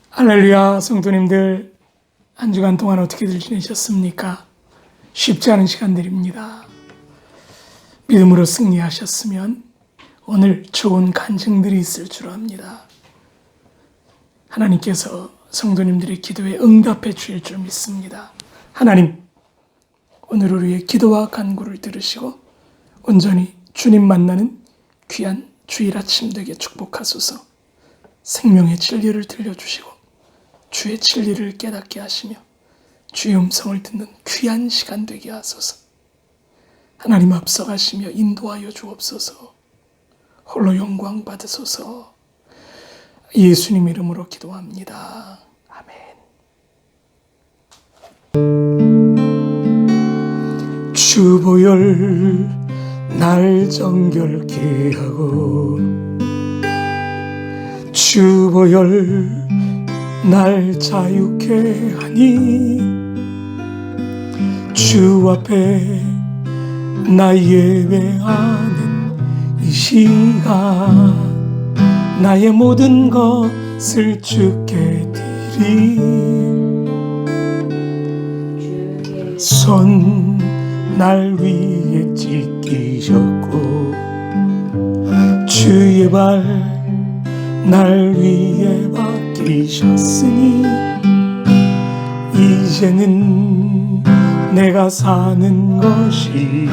할렐루야. 성도님들, 한 주간 동안 어떻게들 지내셨습니까? 쉽지 않은 시간들입니다. 믿음으로 승리하셨으면 오늘 좋은 간증들이 있을 줄 압니다. 하나님께서 성도님들의 기도에 응답해 주실 줄 믿습니다. 하나님, 오늘 우리의 기도와 간구를 들으시고 온전히 주님 만나는 귀한 주일 아침 되게 축복하소서. 생명의 진리를 들려주시고 주의 진리를 깨닫게 하시며 주의 음성을 듣는 귀한 시간 되게 하소서. 하나님 앞서가시며 인도하여 주옵소서. 홀로 영광 받으소서. 예수님 이름으로 기도합니다. 아멘. 주보혈 날 정결케 하고 주보혈 날 자유케 하니 주 앞에 나 예배하는 이 시간 나의 모든 것을 주께 드리 손 날 위에 찢기셨고 주의 발 날 위에 박히셨으니 이제는 내가 사는 것이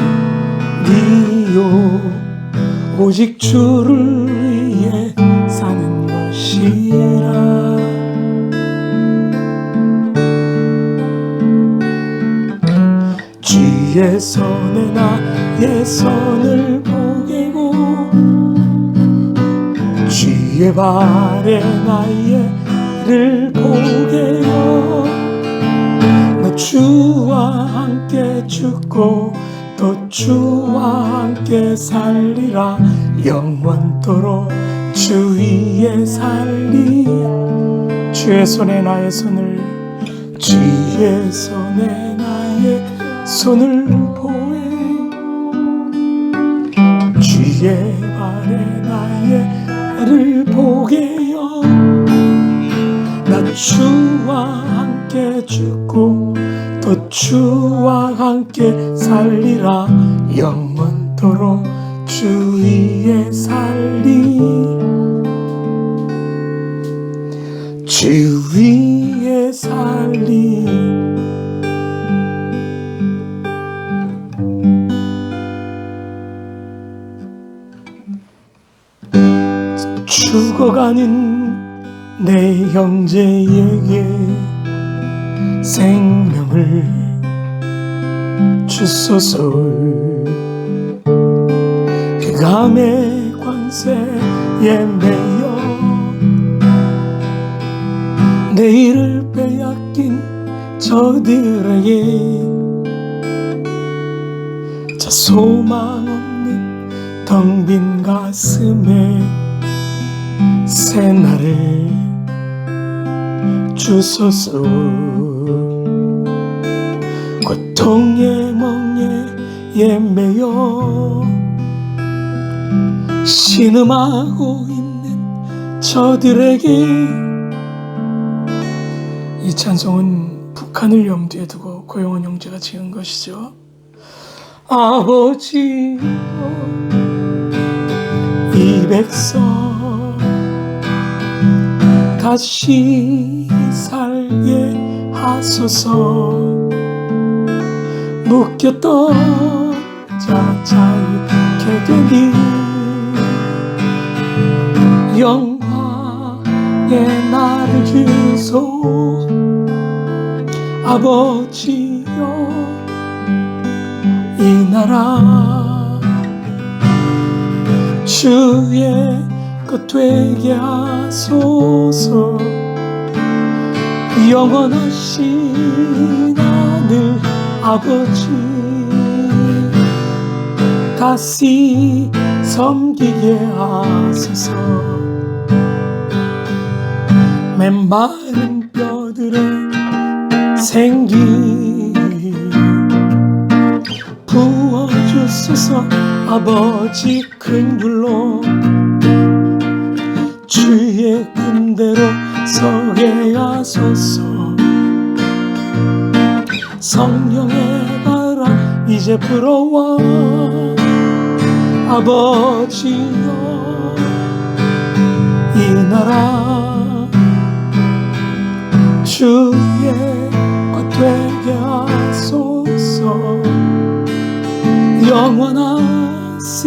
니요 오직 주를 위해 사는 것이라. 주의 손에 나의 손을 보게고 주의 발에 나의 를 보게요. 나 주와 함께 죽고 또 주와 함께 살리라. 영원토록 주 위에 살리. 주의 손에 나의 손을 주의 손에 나의 손을 보에 주의 발에 나의 를 보게요. 나 주와 함께 죽고 또 주와 함께 살리라. 영원토록 주 위에 살리. 주 위에 살리. 죽어가는 내 형제에게 생명을 주소서. 흑암의 광세에 매여 내일을 빼앗긴 저들에게 저 소망 없는 텅 빈 가슴에 새날을 주소서. 고통의 멍에에 매여 신음하고 있는 저들에게. 이 찬송은 북한을 염두에 두고 고용원 형제가 지은 것이죠. 아버지여 이 백성 다시 살게 하소서. 묶였던 자 자유케 되니 영화의 나를 주소. 아버지여 이 나라 주의 것 되게 하소서. 영원하신 하늘 아버지 다시 섬기게 하소서. 메마른 뼈들에 생기 부어주소서. 아버지 큰 불로 주 주의 군대로 서게 하소서. 성령의 바람 이제 불어와 아버지여 이 나라 주의 것 되게 하소서. 영원하신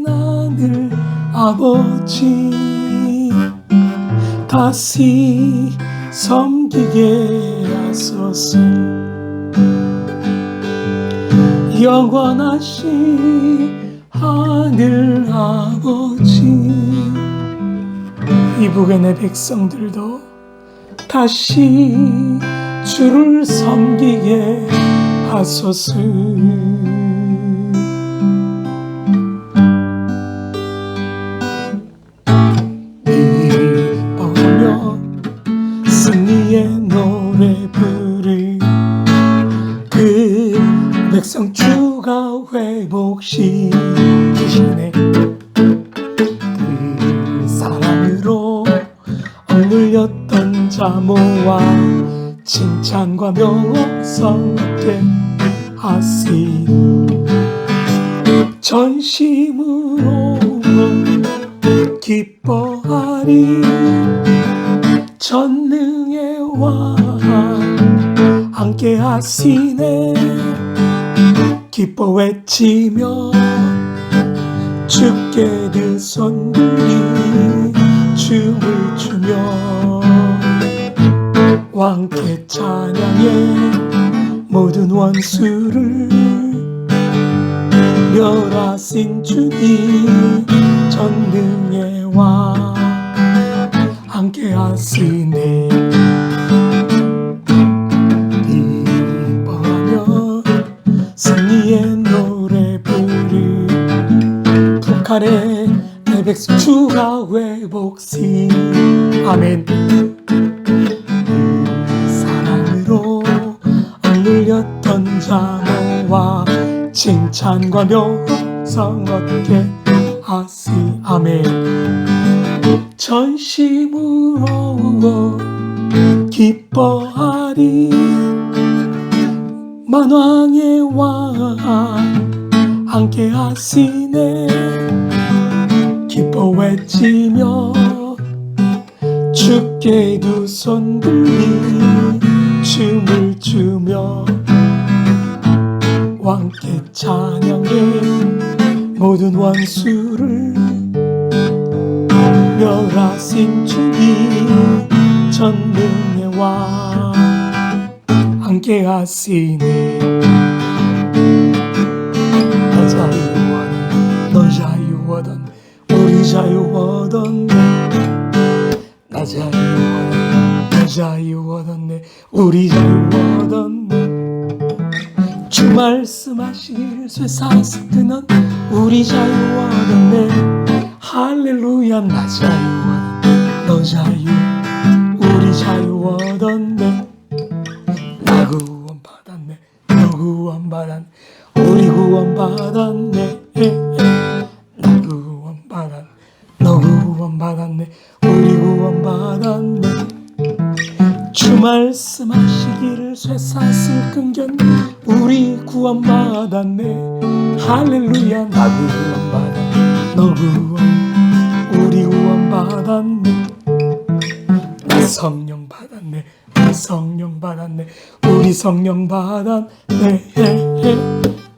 하늘 아버지 다시 섬기게 하소서. 영원하신 하늘 아버지 이북의 내 백성들도 다시 주를 섬기게 하소서. 기뻐하며 승리의 노래 부르 그 백성 주가 회복시키시네. 그 사랑으로 억눌렸던 자모와 칭찬과 명성 얻게 하신 전심으로 기뻐하리. 전능의 왕 함께 하시네. 기뻐 외치며 주께 두 손 들이 춤을 추며 왕께 찬양해 모든 원수를 멸하신 주님 전능의 왕 함께 하시네. 기뻐하며 승리의 노래 부르 북한의 내 백성 주가 회복시 아멘. 사랑으로 억눌렸던 자모와 칭찬과 명성 얻게 하시 아멘. 전심으로 기뻐하리. 만왕의 왕 함께 하시네. 기뻐 외치며 주께 두 손 들이 춤을 추며 왕께 찬양해 모든 원수를 멸하신 주님 전능의 왕 함께 하시네. 너 자유하던 너 자유하던 우리 자유하던 나 자유하던 너 자유하던 우리 자유하던 주 말씀하시기를 쇠사슬 끊은 우리 자유하던 할렐루야. 나 자유하던 너 자유 우리 자유하던 나 구원받았네. 너 구원받았네. 우리 구원받았네. 나 구원받았네. 너 구원받았네. 우리 구원받았네. 주 말씀하시기를 쇠사슬 끊겼네. 우리 구원받았네. 할렐루야. 나 구원받았네. 너 구원 우리 구원받았네. 나 성령 받았네. 나 성령 받았네. 우리 성령 받았네.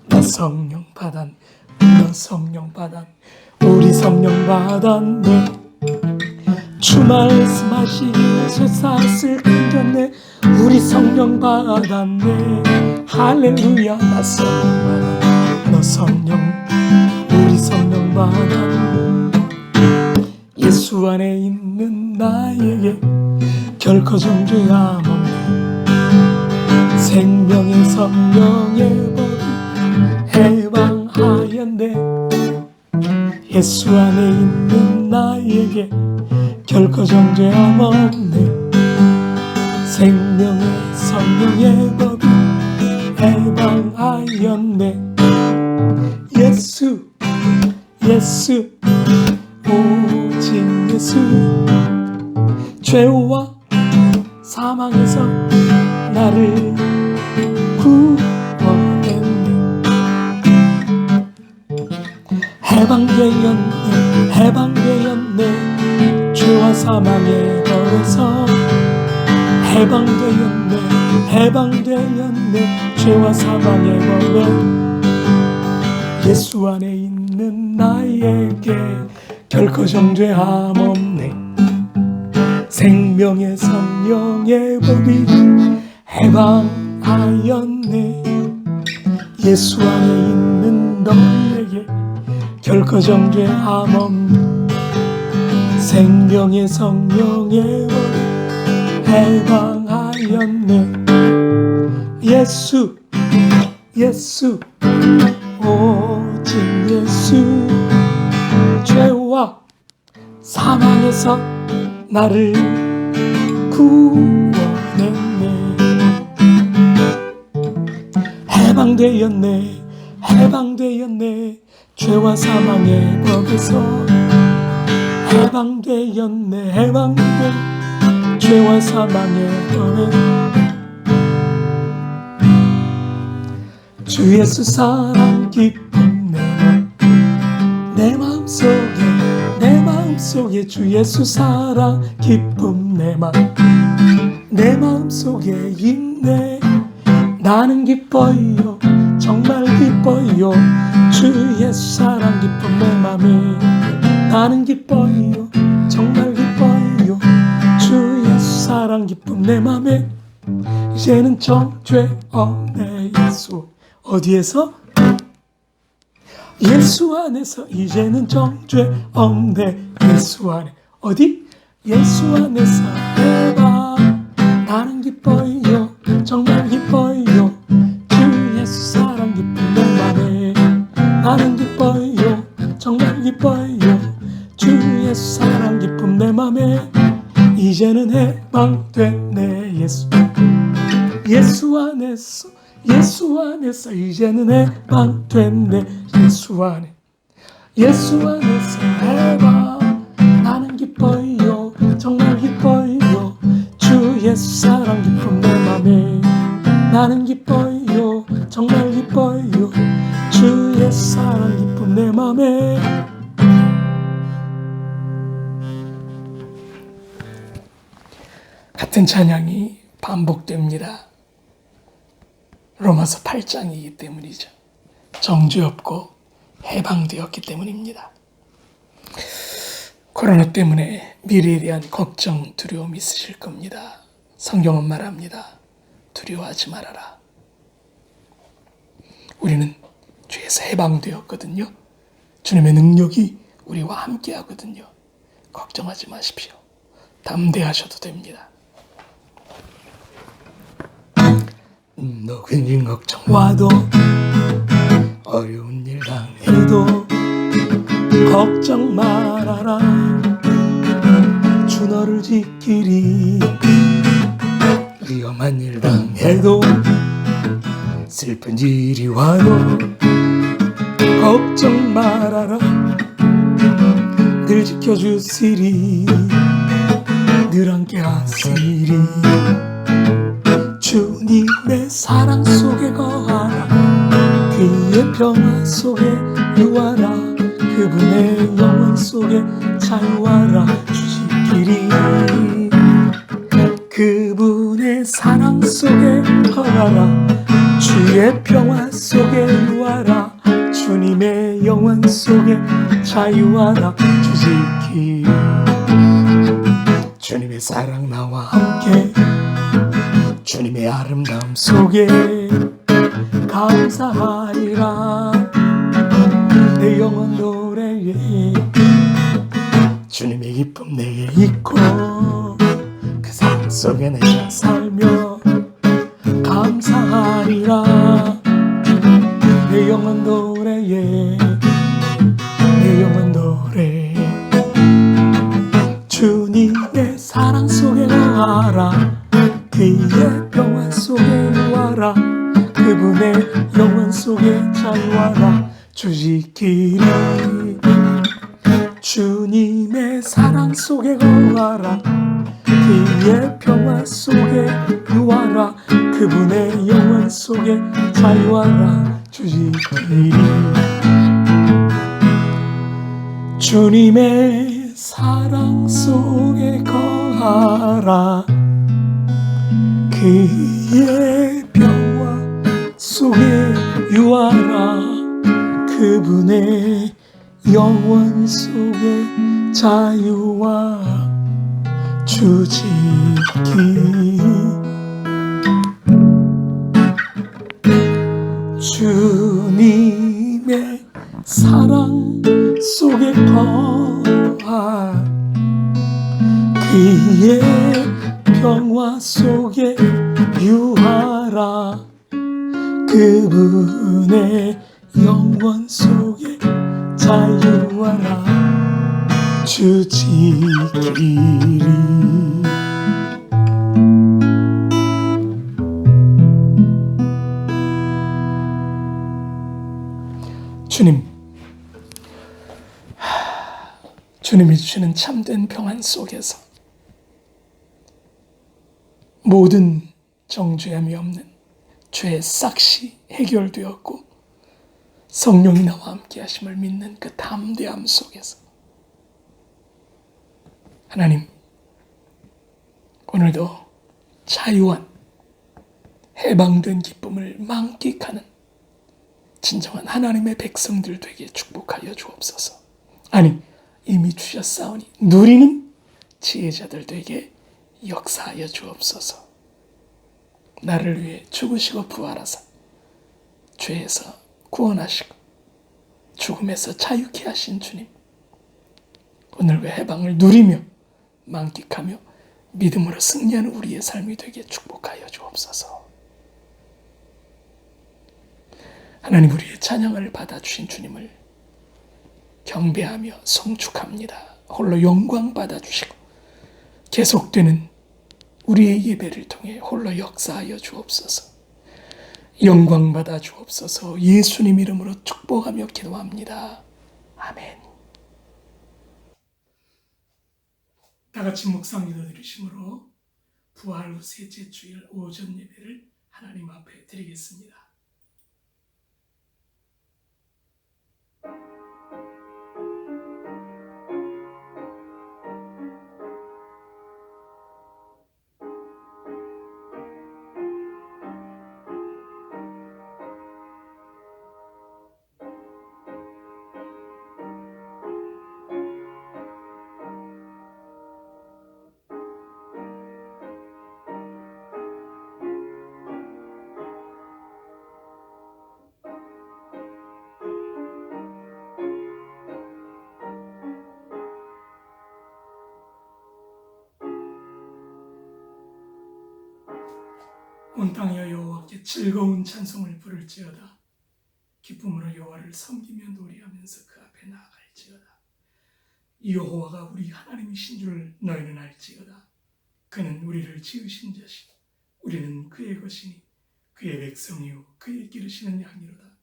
나 성령 받았네. 너 성령 받았네. 우리 성령 받았네. 주 말씀하시기에 쇠사슬 끊겼네. 우리 성령 받았네. 할렐루야. 나 성령 받았네. 너 성령 우리 성령 받았네. 예수 안에 있는 나에게 결코 정죄함 없네. 생명의 성령의 법이 해방하였네. 예수 안에 있는 나에게 결코 정죄함 없네. 생명의 성령의 법이 해방하였네. 예수 예수 오직 예수 예수 죄와 사망에서 나를 구원했네. 해방되었네 해방되었네 죄와 사망의 법에서 해방되었네 해방되었네 죄와 사망의 법에 예수 안에 있는 나에게 결코 정죄함 없네. 생명의 성령의 법이 해방하였네. 예수 안에 있는 너에게 결코 정죄함 없네. 생명의 성령의 법이 해방하였네. 예수 예수 오직 예수 죄와 사망에서 나를 구원했네. 해방되었네 해방되었네 죄와 사망의 법에서 해방되었네 해방된 죄와 사망의 법에 주 예수 사랑 기쁨 내 마음속에 주 예수 사랑 기쁨 내 마음속에 있네. 나는 기뻐요 정말 기뻐요 주 예수 사랑 기쁨 내 맘에. 나는 기뻐요 정말 기뻐요 주 예수 사랑 기쁨 내 맘에. 이제는 정죄 없네. 예수 어디에서? 예수 안에서 이제는 정죄 없네. 예수 안에 어디? 예수 안에서 해방. 나는 기뻐요 정말 기뻐요 주 예수 사랑 기쁨 내 맘에. 나는 기뻐요 정말 기뻐요 주 예수 사랑 기쁨 내 맘에. 이제는 해방됐네. 예수 안에서 예수 안에서 이제는 해방됐네. 예수 안에서 해방. 나는 기뻐요 정말 기뻐요 주 예수 사랑 기쁨 내 맘에. 나는 기뻐요 정말 기뻐요 주 예수 사랑 기쁨 내 맘에. 같은 찬양이 반복됩니다. 로마서 8장이기 때문이죠. 정죄 없고 해방되었기 때문입니다. 코로나 때문에 미래에 대한 걱정, 두려움이 있으실 겁니다. 성경은 말합니다. 두려워하지 말아라. 우리는 죄에서 해방되었거든요. 주님의 능력이 우리와 함께 하거든요. 걱정하지 마십시오. 담대하셔도 됩니다. 너 괜히 걱정 와도 어려운 일 당해도 걱정 말아라. 주 너를 지키리. 위험한 일 당해도 슬픈 일이 와도 걱정 말아라. 늘 지켜주시리. 늘 함께 하시리. 주님의 사랑 속에 거하라. 그의 평화 속에 유하라. 그분의 영원 속에 자유하라. 주시기리. 그분의 사랑 속에 거하라. 주의 평화 속에 유하라. 주님의 영원 속에 자유하라. 주시기리. 주님의 사랑 나와 함께 주님의 아름다움 속에 감사하리라. 내 영혼 노래에 주님의 기쁨 내게 있고 그 삶 속에 내가 살며 감사하리라. 내 영혼 노래에 내 영혼 노래. 주님의 사랑 속에 거하라. 그의 평화 속에 유하라. 그분의 영원 속에 자유하라. 주시기리. 주님의 사랑 속에 거하라. 그의 평화 속에 유하라. 그분의 영원 속에 자유하라. 주지끼리 주님의 사랑 속에 거하라. 그의 평화 속에 유하라. 그분의 영원 속에 자유와 주지기. 주님의 사랑 속에 거하. 그의 평화 속에 유하라. 그분의 영원 속에 자유하라. 주지끼리. 주님이 주시는 참된 평안 속에서 모든 정죄함이 없는 죄의 싹이 해결되었고 성령이 나와 함께 하심을 믿는 그 담대함 속에서 하나님, 오늘도 자유한 해방된 기쁨을 만끽하는 진정한 하나님의 백성들 되게 축복하여 주옵소서. 아니, 이미 주셨사오니 누리는 지혜자들 되게 역사하여 주옵소서. 나를 위해 죽으시고 부활하사 죄에서 구원하시고 죽음에서 자유케 하신 주님, 오늘 그 해방을 누리며 만끽하며 믿음으로 승리하는 우리의 삶이 되게 축복하여 주옵소서. 하나님, 우리의 찬양을 받아주신 주님을 경배하며 송축합니다. 홀로 영광 받아주시고 계속되는 우리의 예배를 통해 홀로 역사하여 주옵소서. 영광 받아 주옵소서. 예수님 이름으로 축복하며 기도합니다. 아멘. 다 같이 묵상 기도 드리심으로 부활 후 셋째 주일 오전 예배를 하나님 앞에 드리겠습니다. 온 땅이여 여호와께 즐거운 찬송을 부를지어다. 기쁨으로 여호와를 섬기며 노래하면서 그 앞에 나아갈지어다. 여호와가 우리 하나님이신 줄 너희는 알지어다. 그는 우리를 지으신 자시니 우리는 그의 것이니 그의 백성이요 그의 기르시는 양이로다.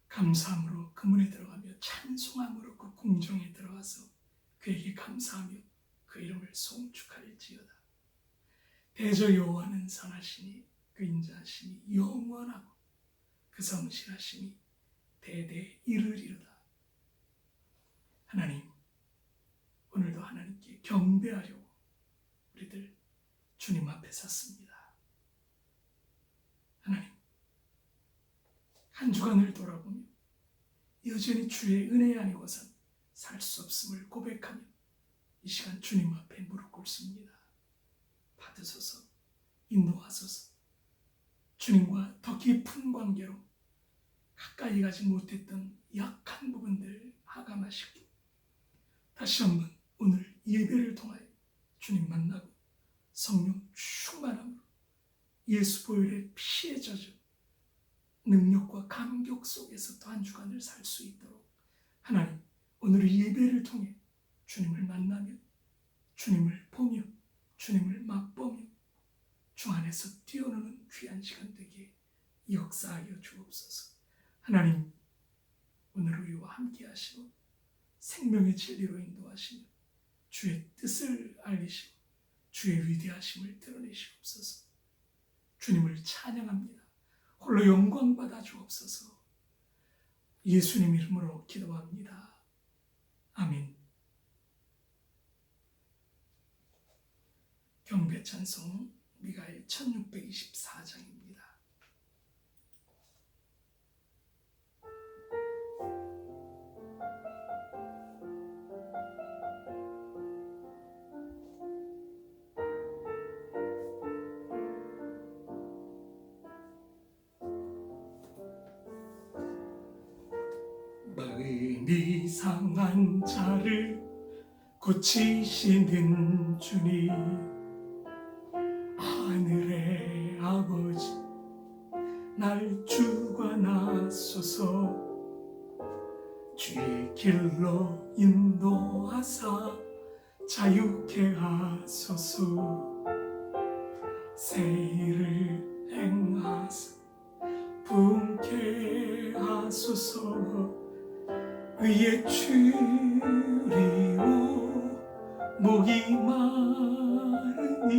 감사함으로 그 문에 들어가며 찬송함으로 그 궁정에 들어가서 그에게 감사하며 그 이름을 송축할지어다. 대저 여호와는 선하시니 그 인자하심이 영원하고 그 성실하심이 대대 이르리로다. 하나님, 오늘도 하나님께 경배하려고 우리들 주님 앞에 섰습니다. 하나님, 한 주간을 돌아보며 여전히 주의 은혜 아니고선 살 수 없음을 고백하며 이 시간 주님 앞에 무릎 꿇습니다. 받으소서, 인도하소서. 주님과 더 깊은 관계로 가까이 가지 못했던 약한 부분들 하감하시고 다시 한번 오늘 예배를 통하여 주님 만나고 성령 충만함으로 예수 보혈의 피에 젖어 능력과 감격 속에서 또 한 주간을 살 수 있도록 하나님, 오늘의 예배를 통해 주님을 만나며 주님을 보며 주님을 맛보며 주 안에서 뛰어노는 귀한 시간 되게 역사하여 주옵소서. 하나님, 오늘 우리와 함께 하시고 생명의 진리로 인도하시며 주의 뜻을 알리시고 주의 위대하심을 드러내시옵소서. 주님을 찬양합니다. 홀로 영광 받아 주옵소서. 예수님 이름으로 기도합니다. 아멘. 경배 찬송 미가엘 1624장입니다. 마음이 상한 자를 고치시는 주님, 하늘의 아버지 날 주관하소서. 주의 길로 인도하사 자유케 하소서. 새 일을 행하사 부흥케 하소서. 의의 추리오 목이 마르니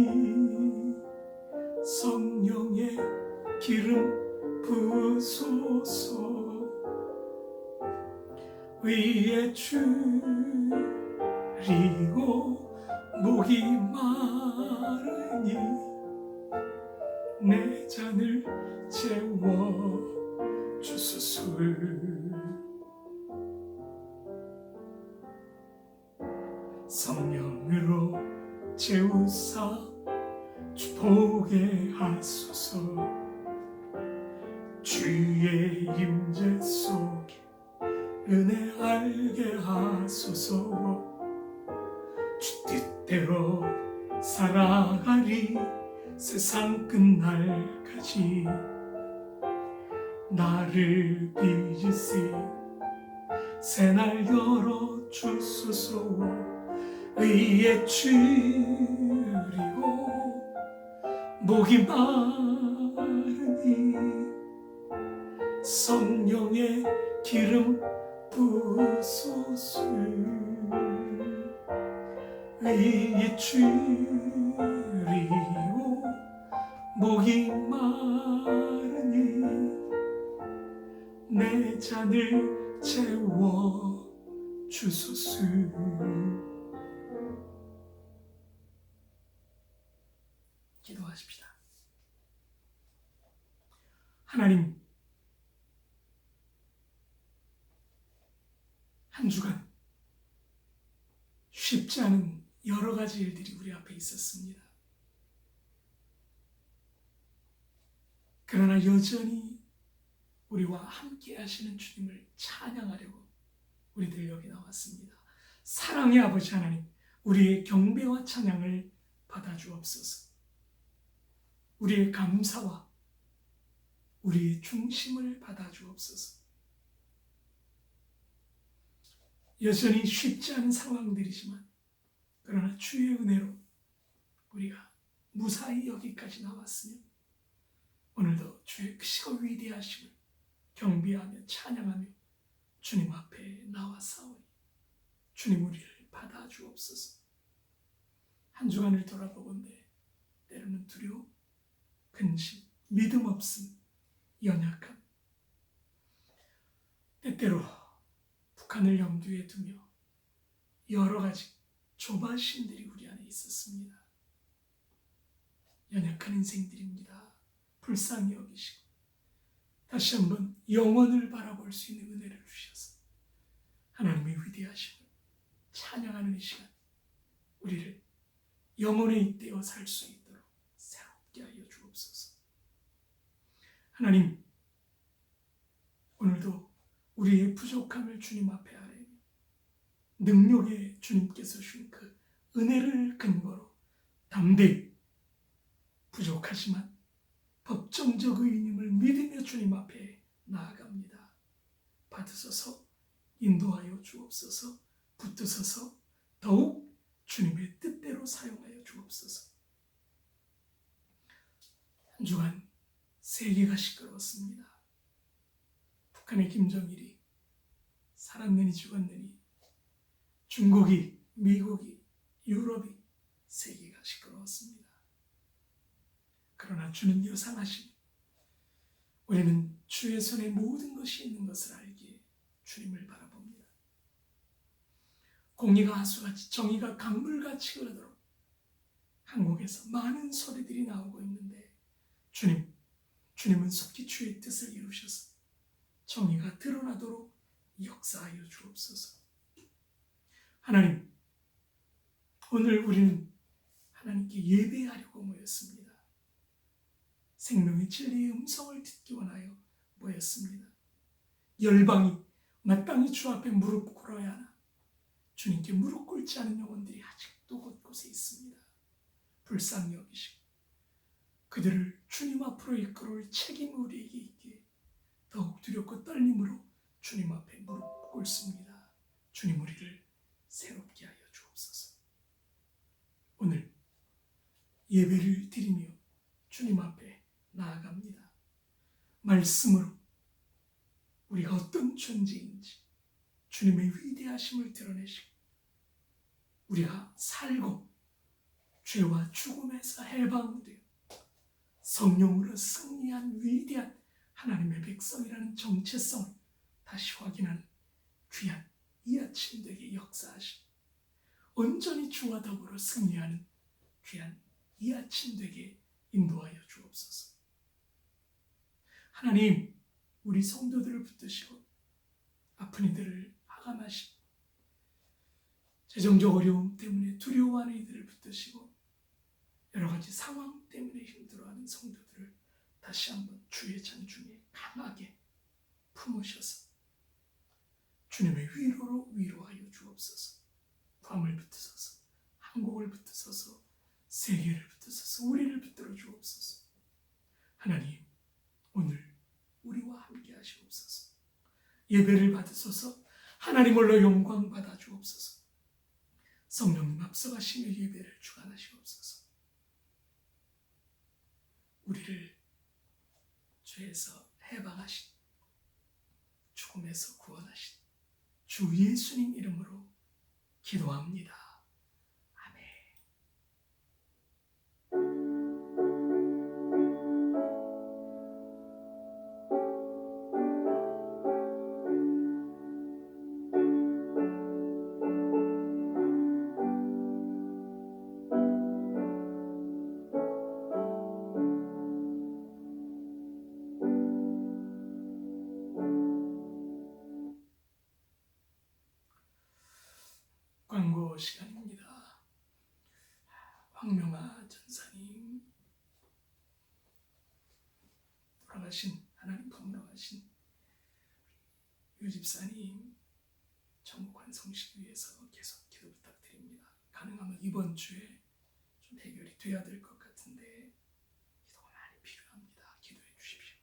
성령의 기름 부으소서. 의의 추리오 목이 마르니 내 잔을 채워 주소서. 성령으로 채우사 주보게 하소서. 주의 임재 속에 은혜 알게 하소서. 주 뜻대로 살아가리 세상 끝날까지. 나를 빚으시 새날 열어 주소서. 의의 추리고 목이 마르니 성령의 기름 부으소서. 의의 추리고 목이 마르니 내 잔을 채워 주소서. 기도하십시다. 하나님, 한 주간 쉽지 않은 여러 가지 일들이 우리 앞에 있었습니다. 그러나 여전히 우리와 함께 하시는 주님을 찬양하려고 우리들 여기 나왔습니다. 사랑의 아버지 하나님, 우리의 경배와 찬양을 받아주옵소서. 우리의 감사와 우리의 중심을 받아주옵소서. 여전히 쉽지 않은 상황들이지만 그러나 주의 은혜로 우리가 무사히 여기까지 나왔으며 오늘도 주의 크시고 위대하심을 경배하며 찬양하며 주님 앞에 나와사오니 주님 우리를 받아주옵소서. 한 주간을 돌아보건대 때로는 두려움, 근심, 믿음 없음, 연약함, 때때로 북한을 염두에 두며 여러 가지 조바심들이 우리 안에 있었습니다. 연약한 인생들입니다. 불쌍히 여기시고 다시 한번 영원을 바라볼 수 있는 은혜를 주셔서 하나님의 위대하심을 찬양하는 이 시간, 우리를 영혼에 잇대어 살 수 있도록 새롭게 하여 주옵소서. 하나님, 오늘도 우리의 부족함을 주님 앞에 아뢰며 능력에 주님께서 주신 그 은혜를 근거로 담대히 부족하지만 법정적 의인임을 믿으며 주님 앞에 나아갑니다. 받으소서, 인도하여 주옵소서, 붙드소서, 더욱 주님의 뜻대로 사용하여 주옵소서. 한 주간 세계가 시끄러웠습니다. 북한의 김정일이 살았느니 죽었느니 중국이, 미국이, 유럽이, 세계가 시끄러웠습니다. 그러나 주는 요상하시니 우리는 주의 손에 모든 것이 있는 것을 알기에 주님을 바라봅니다. 공의가 하수같이 정의가 강물같이 흐르도록 한국에서 많은 소리들이 나오고 있는데 주님은 속히 주의 뜻을 이루셔서 정의가 드러나도록 역사하여 주옵소서. 하나님, 오늘 우리는 하나님께 예배하려고 모였습니다. 생명의 진리의 음성을 듣기 원하여 모였습니다. 열방이 마땅히 주 앞에 무릎 꿇어야 하나 주님께 무릎 꿇지 않은 영혼들이 아직도 곳곳에 있습니다. 불쌍히 여기시고 그들을 주님 앞으로 이끌어올 책임이 우리에게 있기에 더욱 두렵고 떨림으로 주님 앞에 무릎 꿇습니다. 주님, 우리를 새롭게 하여 주옵소서. 오늘 예배를 드리며 주님 앞에 나아갑니다. 말씀으로 우리가 어떤 존재인지 주님의 위대하심을 드러내시고 우리가 살고 죄와 죽음에서 해방되어 성령으로 승리한 위대한 하나님의 백성이라는 정체성을 다시 확인하는 귀한 이 아침 되게 역사하시고 온전히 주와 더불어 승리하는 귀한 이 아침 되게 인도하여 주옵소서. 하나님, 우리 성도들을 붙드시고 아픈 이들을 하감하시고 재정적 어려움 때문에 두려워하는 이들을 붙드시고 여러 가지 상황 때문에 힘들어하는 성도들을 다시 한번 주의 잔중에 강하게 품으셔서 주님의 위로로 위로하여 주옵소서. 밤을 붙드소서, 한국을 붙드소서, 세계를 붙드소서, 우리를 붙들어 주옵소서. 하나님, 오늘 우리와 함께 하시옵소서. 예배를 받으소서. 하나님 홀로 영광 받아 주옵소서. 성령님 앞서가시며 예배를 주관하시옵소서. 우리를 죄에서 해방하신, 죽음에서 구원하신 주 예수님 이름으로 기도합니다. 아멘. 광고 시간입니다. 황명아 전사님, 돌아가신 하나님 품으로 가신 유 집사님 천국 환송식 위해서 계속 기도 부탁드립니다. 가능하면 이번 주에 좀 해결이 돼야 될 것 같은데 기도가 많이 필요합니다. 기도해 주십시오.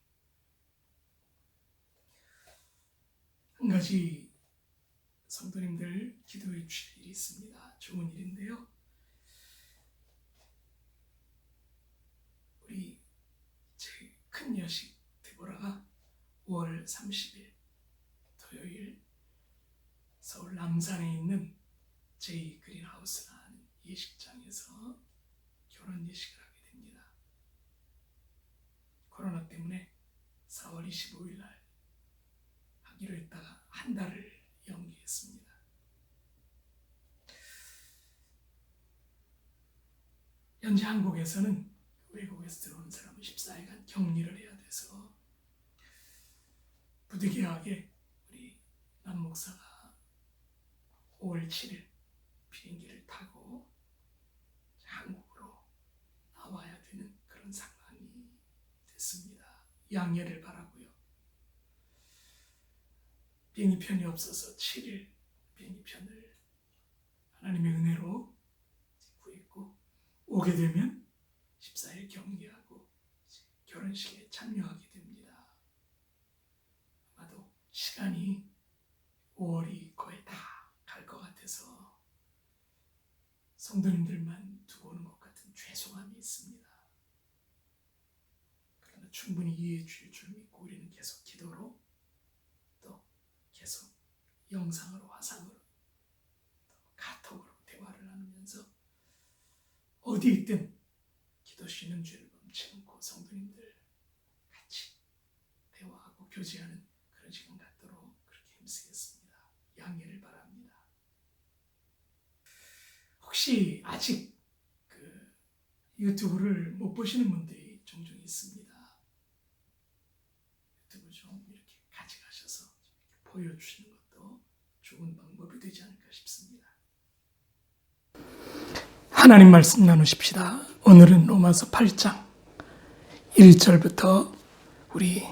한 가지 성도님들 기도해 주실 일이 있습니다. 좋은 일인데요. 우리 제 큰 여식 데보라가 5월 30일 토요일 서울 남산에 있는 제이 그린하우스라는 예식장에서 결혼 예식을 하게 됩니다. 코로나 때문에 4월 25일 날 하기로 했다가 한 달을 연기했습니다. 현재 한국에서는 외국에서 들어온 사람은 14일간 격리를 해야 돼서 부득이하게 우리 남 목사가 5월 7일 비행기를 타고 한국으로 나와야 되는 그런 상황이 됐습니다. 양해를 바라고요. 비행기편이 없어서 7일 비행기편을 하나님의 은혜로 구했고 오게 되면 14일 격리하고 결혼식에 참여하게 됩니다. 아마도 시간이 5월이 거의 다 갈 것 같아서 성도님들만 두고 오는 것 같은 죄송함이 있습니다. 그러나 충분히 이해해 주실 줄 믿고 우리는 계속 기도로 또 계속 영상으로 화상으로 또 어디 있든 기도 쉬는 죄를 범치 않고 성도님들 같이 대화하고 교제하는 그런 시간 갖도록 그렇게 힘쓰겠습니다. 양해를 바랍니다. 혹시 아직 유튜브를 못 보시는 분들이 종종 있습니다. 유튜브 좀 이렇게 가져가셔서 보여주시는 것도 좋은 방법이 되지 않을까 싶습니다. 하나님 말씀 나누십시다. 오늘은 로마서 8장 1절부터 우리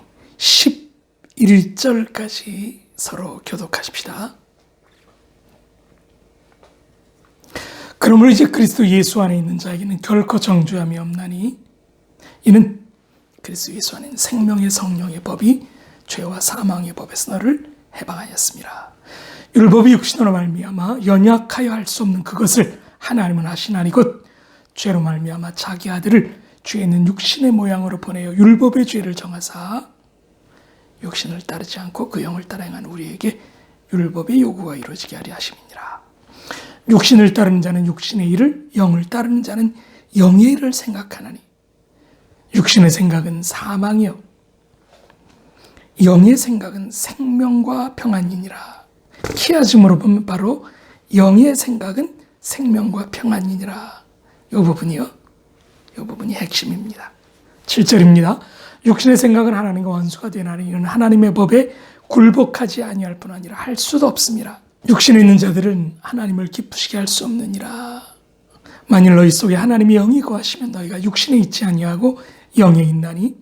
11절까지 서로 교독하십시다. 그러므로 이제 그리스도 예수 안에 있는 자에게는 결코 정죄함이 없나니 이는 그리스도 예수 안에 있는 생명의 성령의 법이 죄와 사망의 법에서 너를 해방하였습니다. 율법이 육신으로 말미암아 연약하여 할 수 없는 그것을 하나님은 하시나니 곧 죄로 말미암아 자기 아들을 죄 있는 육신의 모양으로 보내어 율법의 죄를 정하사 육신을 따르지 않고 그 영을 따라 행한 우리에게 율법의 요구가 이루어지게 하려 하심이니라. 육신을 따르는 자는 육신의 일을, 영을 따르는 자는 영의 일을 생각하나니 육신의 생각은 사망이요 영의 생각은 생명과 평안이니라. 키아즘으로 보면 바로 영의 생각은 생명과 평안이니라. 이 부분이 핵심입니다. 7절입니다. 육신의 생각은 하나님과 원수가 되나니 이는 하나님의 법에 굴복하지 아니할 뿐 아니라 할 수도 없습니다. 육신에 있는 자들은 하나님을 기쁘시게 할 수 없느니라. 만일 너희 속에 하나님의 영이 거하시면 너희가 육신에 있지 아니하고 영에 있나니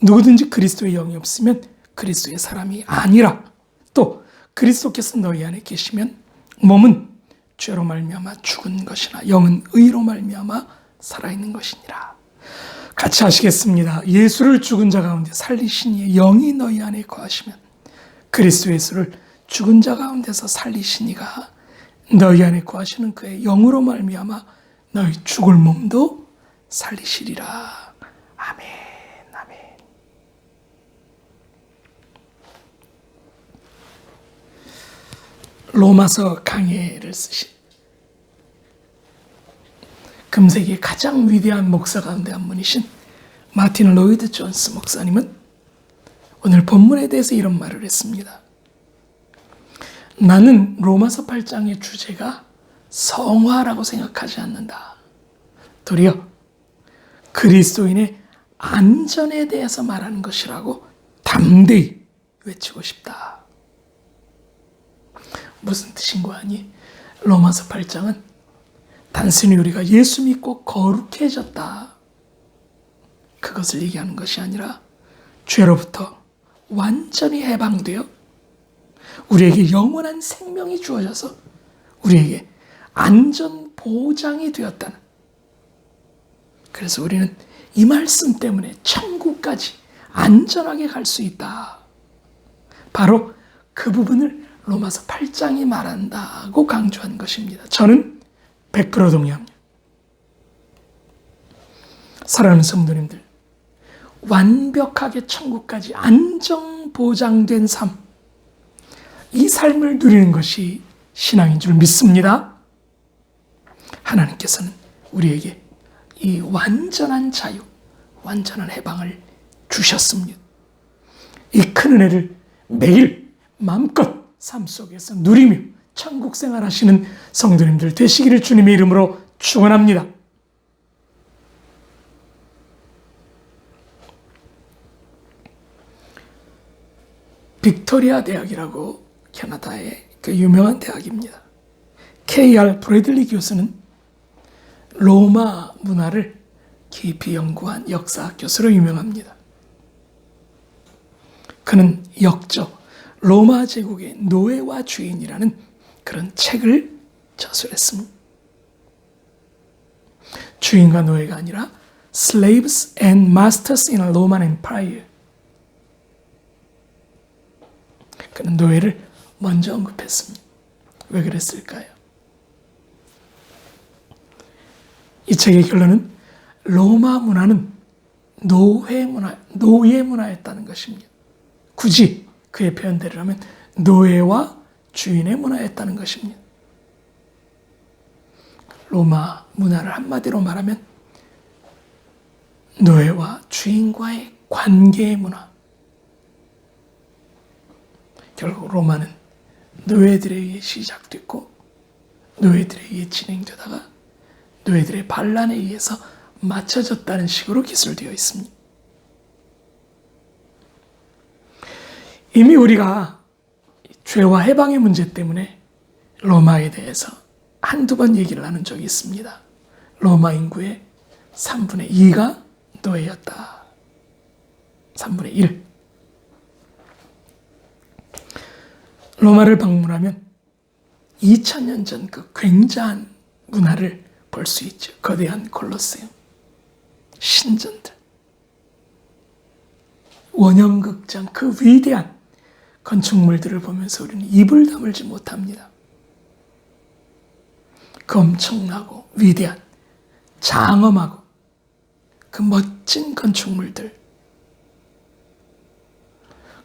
누구든지 그리스도의 영이 없으면 그리스도의 사람이 아니라. 또 그리스도께서 너희 안에 계시면 몸은 죄로 말미암아 죽은 것이나 영은 의로 말미암아 살아있는 것이니라. 같이 하시겠습니다. 예수를 죽은 자 가운데 살리시니 영이 너희 안에 거하시면 그리스도 예수를 죽은 자 가운데서 살리시니가 너희 안에 거하시는 그의 영으로 말미암아 너희 죽을 몸도 살리시리라. 아멘, 아멘. 로마서 강해를 쓰신 금세기의 가장 위대한 목사 가운데 한 분이신 마틴 로이드 존스 목사님은 오늘 본문에 대해서 이런 말을 했습니다. 나는 로마서 8장의 주제가 성화라고 생각하지 않는다. 도리어 그리스도인의 안전에 대해서 말하는 것이라고 담대히 외치고 싶다. 무슨 뜻인고 하니 로마서 8장은 단순히 우리가 예수 믿고 거룩해졌다, 그것을 얘기하는 것이 아니라 죄로부터 완전히 해방되어 우리에게 영원한 생명이 주어져서 우리에게 안전 보장이 되었다는, 그래서 우리는 이 말씀 때문에 천국까지 안전하게 갈 수 있다. 바로 그 부분을 로마서 8장이 말한다고 강조한 것입니다. 저는 100% 동의합니다. 사랑하는 성도님들, 완벽하게 천국까지 안정 보장된 삶, 이 삶을 누리는 것이 신앙인 줄 믿습니다. 하나님께서는 우리에게 이 완전한 자유, 완전한 해방을 주셨습니다. 이 큰 은혜를 매일 마음껏 삶 속에서 누리며 천국 생활하시는 성도님들 되시기를 주님의 이름으로 축원합니다. 빅토리아 대학이라고 캐나다의 그 유명한 대학입니다. K.R. 브래들리 교수는 로마 문화를 깊이 연구한 역사 교수로 유명합니다. 그는 역적 로마 제국의 노예와 주인이라는 그런 책을 저술했습니다. 주인과 노예가 아니라 Slaves and Masters in a Roman Empire. 그는 노예를 먼저 언급했습니다. 왜 그랬을까요? 이 책의 결론은 로마 문화는 노예 문화였다는 것입니다. 굳이 그의 표현대로라면 노예와 주인의 문화였다는 것입니다. 로마 문화를 한마디로 말하면 노예와 주인과의 관계의 문화. 결국 로마는 노예들에 의해 시작됐고 노예들에 의해 진행되다가 노예들의 반란에 의해서 맞춰졌다는 식으로 기술되어 있습니다. 이미 우리가 죄와 해방의 문제 때문에 로마에 대해서 한두 번 얘기를 나눈 적이 있습니다. 로마 인구의 3분의 2가 노예였다. 3분의 1. 로마를 방문하면 2000년 전 그 굉장한 문화를 볼 수 있죠. 거대한 콜로세움, 신전들, 원형극장, 그 위대한 건축물들을 보면서 우리는 입을 다물지 못합니다. 그 엄청나고 위대한, 장엄하고 그 멋진 건축물들.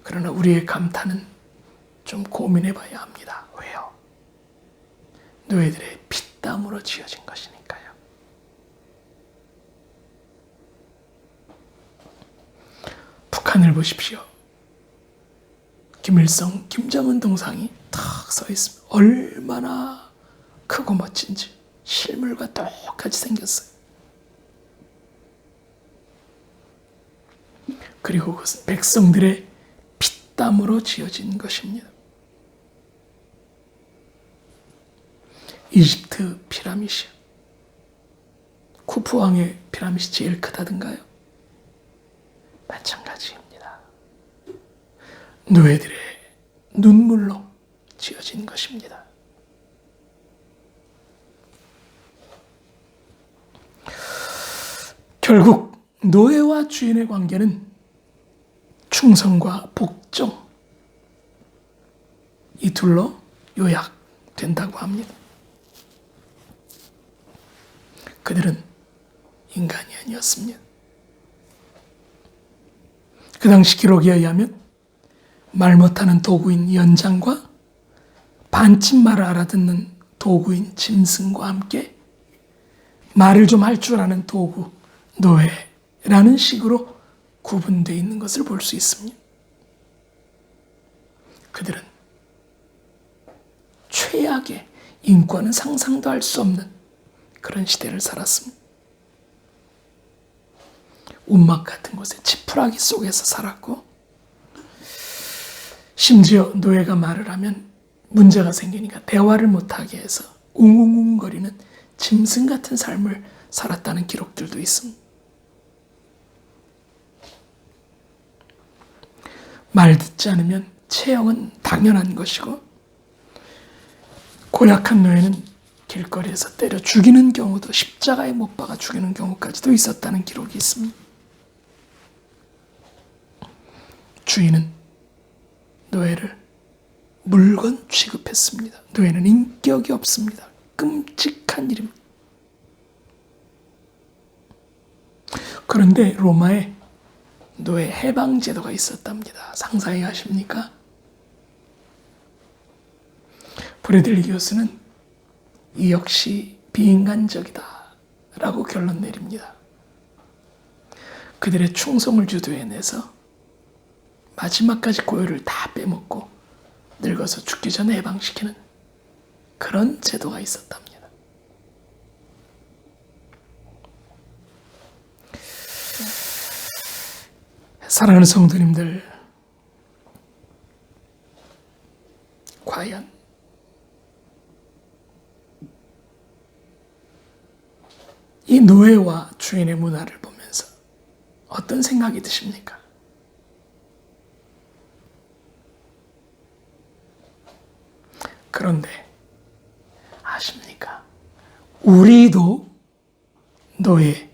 그러나 우리의 감탄은 좀 고민해봐야 합니다. 왜요? 노예들의 피땀으로 지어진 것이니까요. 북한을 보십시오. 김일성, 김정은 동상이 탁 서 있습니다. 얼마나 크고 멋진지 실물과 똑같이 생겼어요. 그리고 그것은 백성들의 피땀으로 지어진 것입니다. 이집트 피라미드, 쿠프 왕의 피라미드 제일 크다던가요? 마찬가지입니다. 노예들의 눈물로 지어진 것입니다. 결국 노예와 주인의 관계는 충성과 복종, 이 둘로 요약된다고 합니다. 그들은 인간이 아니었습니다. 그 당시 기록에 의하면 말 못하는 도구인 연장과 반쯤말을 알아듣는 도구인 짐승과 함께 말을 좀 할 줄 아는 도구, 노예라는 식으로 구분되어 있는 것을 볼 수 있습니다. 그들은 최악의 인권은 상상도 할 수 없는 그런 시대를 살았습니다. 움막 같은 곳에 지푸라기 속에서 살았고, 심지어 노예가 말을 하면 문제가 생기니까 대화를 못하게 해서 웅웅웅거리는 짐승 같은 삶을 살았다는 기록들도 있습니다. 말 듣지 않으면 체형은 당연한 것이고, 고약한 노예는 길거리에서 때려 죽이는 경우도, 십자가에 못 박아 죽이는 경우까지도 있었다는 기록이 있습니다. 주인은 노예를 물건 취급했습니다. 노예는 인격이 없습니다. 끔찍한 일입니다. 그런데 로마에 노예 해방 제도가 있었답니다. 상상이 가십니까? 브래들리 교수는 이 역시 비인간적이다 라고 결론 내립니다. 그들의 충성을 주도해내서 마지막까지 고요를 다 빼먹고 늙어서 죽기 전에 해방시키는 그런 제도가 있었답니다. 사랑하는 성도님들, 과연 이 노예와 주인의 문화를 보면서 어떤 생각이 드십니까? 그런데 아십니까? 우리도 노예,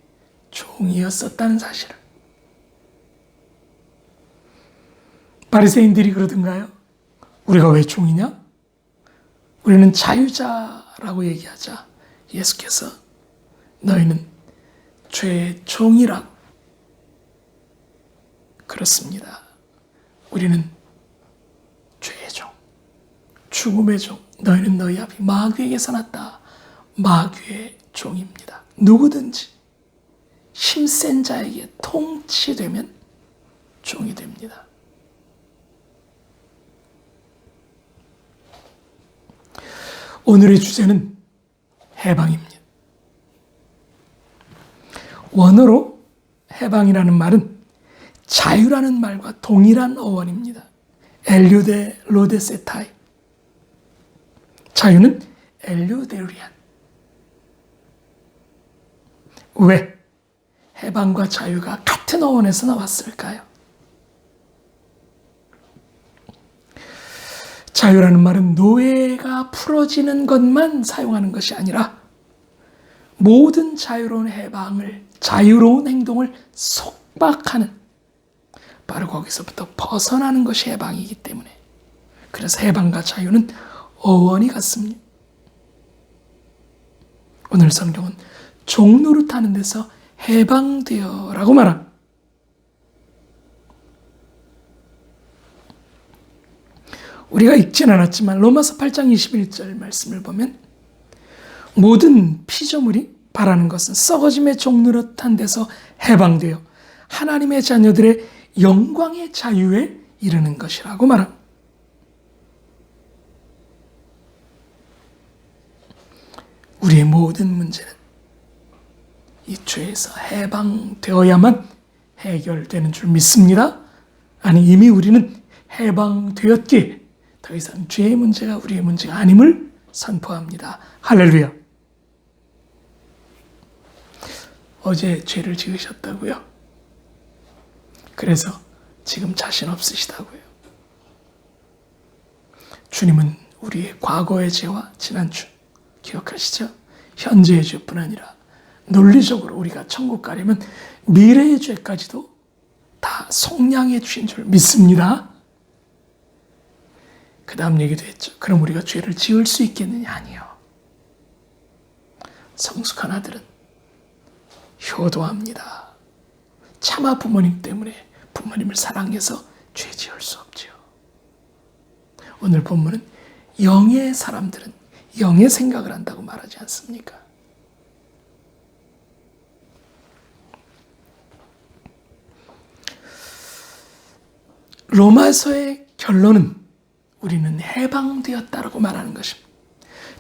종이었었다는 사실을. 바리새인들이 그러던가요? 우리가 왜 종이냐? 우리는 자유자라고 얘기하자 예수께서 너희는 죄의 종이라고. 그렇습니다. 우리는 죄의 종, 죽음의 종. 너희는 너희 아비 마귀에게서 났다. 마귀의 종입니다. 누구든지 힘센 자에게 통치되면 종이 됩니다. 오늘의 주제는 해방입니다. 원어로 해방이라는 말은 자유라는 말과 동일한 어원입니다. 엘류데 로데세타이. 자유는 엘류데리안. 왜 해방과 자유가 같은 어원에서 나왔을까요? 자유라는 말은 노예가 풀어지는 것만 사용하는 것이 아니라 모든 자유로운 해방을, 자유로운 행동을 속박하는, 바로 거기서부터 벗어나는 것이 해방이기 때문에, 그래서 해방과 자유는 어원이 같습니다. 오늘 성경은 종노릇하는 데서 해방되어라고 말합니다. 우리가 읽진 않았지만 로마서 8장 21절 말씀을 보면 모든 피조물이 바라는 것은 썩어짐의 종노릇한 데서 해방되어 하나님의 자녀들의 영광의 자유에 이르는 것이라고 말합니다. 우리의 모든 문제는 이 죄에서 해방되어야만 해결되는 줄 믿습니다. 아니, 이미 우리는 해방되었기에 더 이상 죄의 문제가 우리의 문제가 아님을 선포합니다. 할렐루야. 어제 죄를 지으셨다고요? 그래서 지금 자신 없으시다고요? 주님은 우리의 과거의 죄와 지난 죄 기억하시죠? 현재의 죄뿐 아니라 논리적으로 우리가 천국 가려면 미래의 죄까지도 다 속량해 주신 줄 믿습니다. 그 다음 얘기도 했죠. 그럼 우리가 죄를 지을 수 있겠느냐? 아니요. 성숙한 아들은 효도합니다. 차마 부모님 때문에 부모님을 사랑해서 죄 지을 수 없죠. 오늘 본문은 영의 사람들은 영의 생각을 한다고 말하지 않습니까? 로마서의 결론은 우리는 해방되었다라고 말하는 것입니다.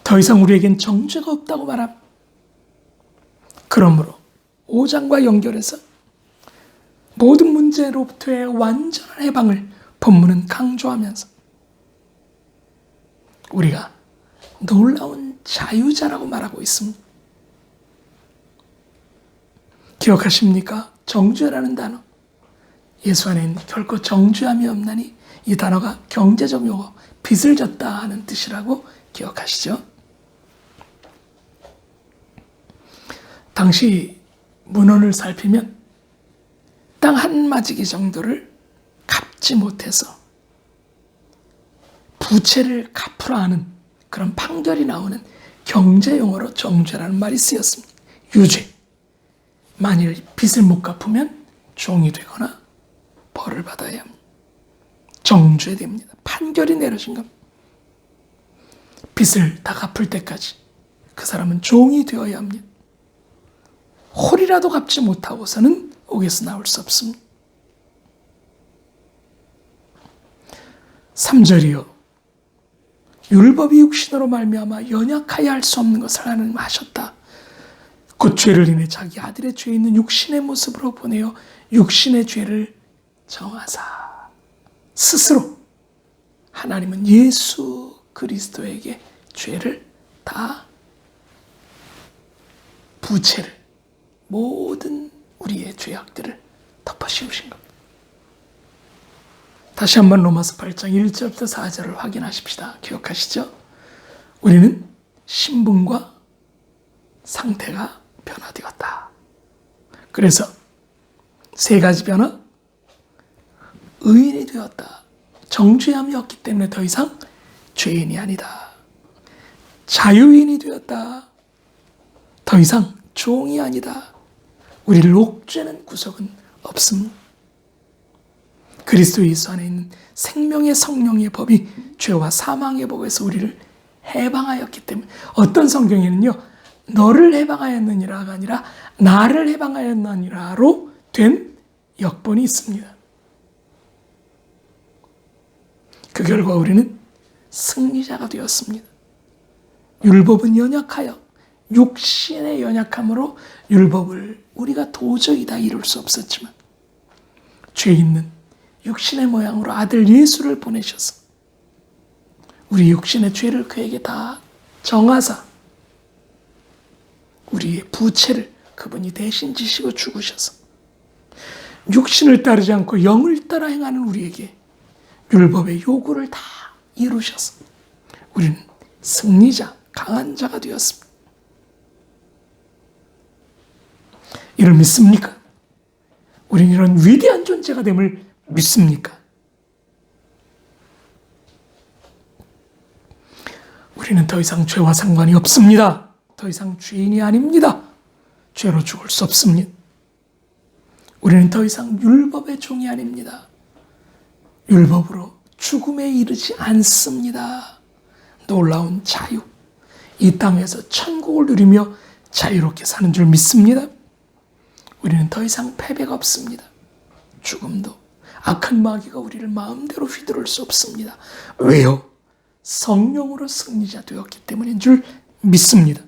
더 이상 우리에겐 정죄가 없다고 말합니다. 그러므로 5장과 연결해서 모든 문제로부터의 완전한 해방을 본문은 강조하면서 우리가 놀라운 자유자라고 말하고 있습니다. 기억하십니까? 정죄라는 단어. 예수 안에는 결코 정죄함이 없나니 이 단어가 경제적 용어, 빚을 졌다 하는 뜻이라고 기억하시죠? 당시 문헌을 살피면 땅 한 마지기 정도를 갚지 못해서 부채를 갚으라 하는 그런 판결이 나오는 경제용어로 정죄라는 말이 쓰였습니다. 유죄. 만일 빚을 못 갚으면 종이 되거나 벌을 받아야 합니다. 정죄됩니다. 판결이 내려진 겁니다. 빚을 다 갚을 때까지 그 사람은 종이 되어야 합니다. 홀이라도 갚지 못하고서는 옥에서 나올 수 없습니다. 3절이요. 율법이 육신으로 말미암아 연약하여 할 수 없는 것을 하나님 하셨다. 곧 죄를 인해 자기 아들의 죄 있는 육신의 모습으로 보내어 육신의 죄를 정하사. 스스로 하나님은 예수 그리스도에게 죄를 다 부채를 모든 우리의 죄악들을 덮어씌우신 겁니다. 다시 한번 로마서 8장 1절부터 4절을 확인하십시다. 기억하시죠? 우리는 신분과 상태가 변화되었다. 그래서 세 가지 변화. 의인이 되었다. 정죄함이 없기 때문에 더 이상 죄인이 아니다. 자유인이 되었다. 더 이상 종이 아니다. 우리를 옥죄는 구석은 없습니다. 그리스도 예수 안에 있는 생명의 성령의 법이 죄와 사망의 법에서 우리를 해방하였기 때문에 어떤 성경에는요, 너를 해방하였느니라가 아니라 나를 해방하였느니라로 된 역본이 있습니다. 그 결과 우리는 승리자가 되었습니다. 율법은 연약하여 육신의 연약함으로 율법을 우리가 도저히 다 이룰 수 없었지만 죄 있는 육신의 모양으로 아들 예수를 보내셔서 우리 육신의 죄를 그에게 다 정하사 우리의 부채를 그분이 대신 지시고 죽으셔서 육신을 따르지 않고 영을 따라 행하는 우리에게 율법의 요구를 다 이루셔서 우리는 승리자, 강한 자가 되었습니다. 이를 믿습니까? 우리는 이런 위대한 존재가 됨을 믿습니까? 우리는 더 이상 죄와 상관이 없습니다. 더 이상 죄인이 아닙니다. 죄로 죽을 수 없습니다. 우리는 더 이상 율법의 종이 아닙니다. 율법으로 죽음에 이르지 않습니다. 놀라운 자유, 이 땅에서 천국을 누리며 자유롭게 사는 줄 믿습니다. 우리는 더 이상 패배가 없습니다. 죽음도 악한 마귀가 우리를 마음대로 휘두를 수 없습니다. 왜요? 성령으로 승리자 되었기 때문인 줄 믿습니다.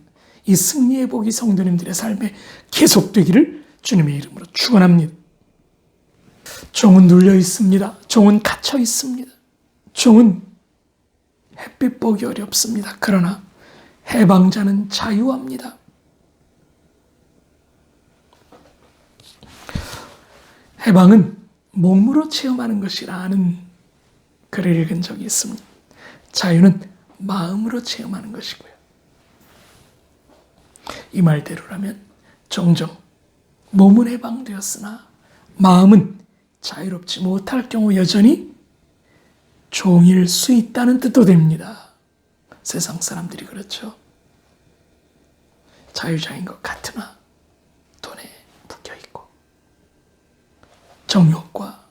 이 승리의 복이 성도님들의 삶에 계속되기를 주님의 이름으로 축원합니다. 종은 눌려 있습니다. 종은 갇혀 있습니다. 종은 햇빛 보기 어렵습니다. 그러나 해방자는 자유합니다. 해방은 몸으로 체험하는 것이라는 글을 읽은 적이 있습니다. 자유는 마음으로 체험하는 것이고요. 이 말대로라면 종종 몸은 해방되었으나 마음은 자유롭지 못할 경우 여전히 종일 수 있다는 뜻도 됩니다. 세상 사람들이 그렇죠. 자유자인 것 같으나 돈에 묶여있고 정욕과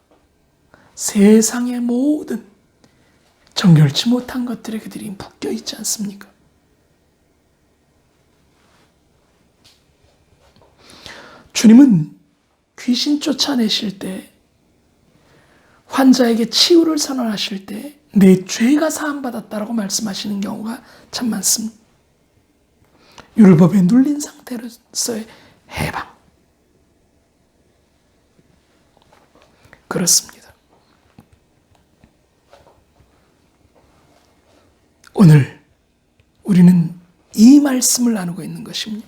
세상의 모든 정결치 못한 것들에 그들이 묶여있지 않습니까? 주님은 귀신 쫓아내실 때, 환자에게 치유를 선언하실 때 내 죄가 사함받았다라고 말씀하시는 경우가 참 많습니다. 율법에 눌린 상태로서의 해방. 그렇습니다. 오늘 우리는 이 말씀을 나누고 있는 것입니다.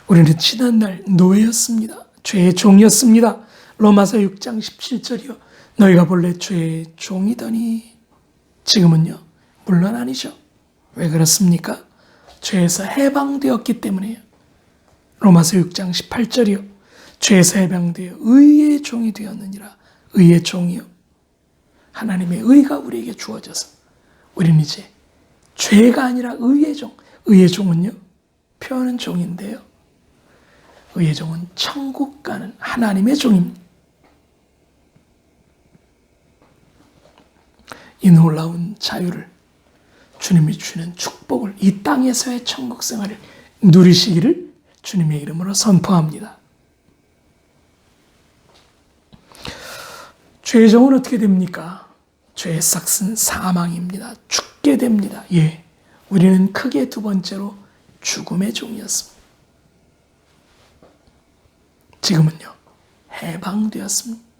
우리는 지난날 노예였습니다. 죄의 종이었습니다. 로마서 6장 17절이요. 너희가 본래 죄의 종이더니 지금은요. 물론 아니죠. 왜 그렇습니까? 죄에서 해방되었기 때문에요. 로마서 6장 18절이요. 죄에서 해방되어 의의 종이 되었느니라. 의의 종이요. 하나님의 의가 우리에게 주어져서 우리는 이제 죄가 아니라 의의 종. 의의 종은요. 표현은 종인데요. 의의 종은 천국 가는 하나님의 종입니다. 이 놀라운 자유를 주님이 주는 축복을 이 땅에서의 천국 생활을 누리시기를 주님의 이름으로 선포합니다. 죄의 종은 어떻게 됩니까? 죄의 삭은 사망입니다. 죽게 됩니다. 예, 우리는 크게 두 번째로 죽음의 종이었습니다. 지금은요, 해방되었습니다.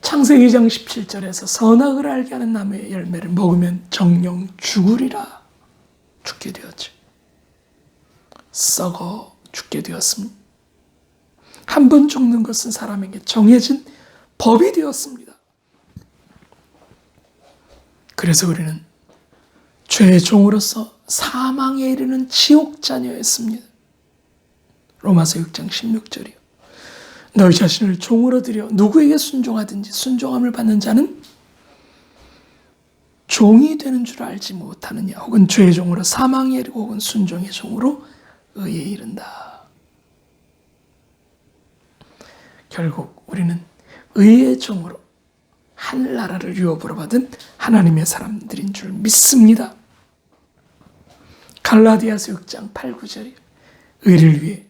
창세기 2장 17절에서 선악을 알게 하는 나무의 열매를 먹으면 정령 죽으리라. 죽게 되었죠. 썩어 죽게 되었습니다. 한 번 죽는 것은 사람에게 정해진 법이 되었습니다. 그래서 우리는 죄의 종으로서 사망에 이르는 지옥 자녀였습니다. 로마서 6장 16절이요. 너희 자신을 종으로 들여 누구에게 순종하든지 순종함을 받는 자는 종이 되는 줄 알지 못하느냐. 혹은 죄의 종으로 사망에 이르고 혹은 순종의 종으로 의에 이른다. 결국 우리는 의의 종으로 하늘나라를 유업으로 받은 하나님의 사람들인 줄 믿습니다. 갈라디아서 6장 8, 9절이요. 의를 위해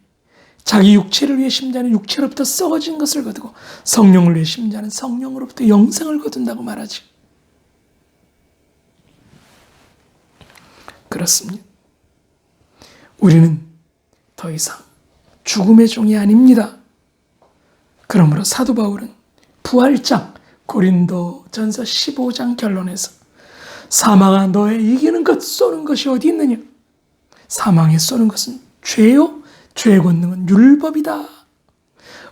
자기 육체를 위해 심자는 육체로부터 썩어진 것을 거두고 성령을 위해 심자는 성령으로부터 영생을 거둔다고 말하지. 그렇습니다. 우리는 더 이상 죽음의 종이 아닙니다. 그러므로 사도 바울은 부활장 고린도전서 15장 결론에서 사망아 너의 이기는 것 쏘는 것이 어디 있느냐? 사망에 쏘는 것은 죄요 죄의 권능은 율법이다.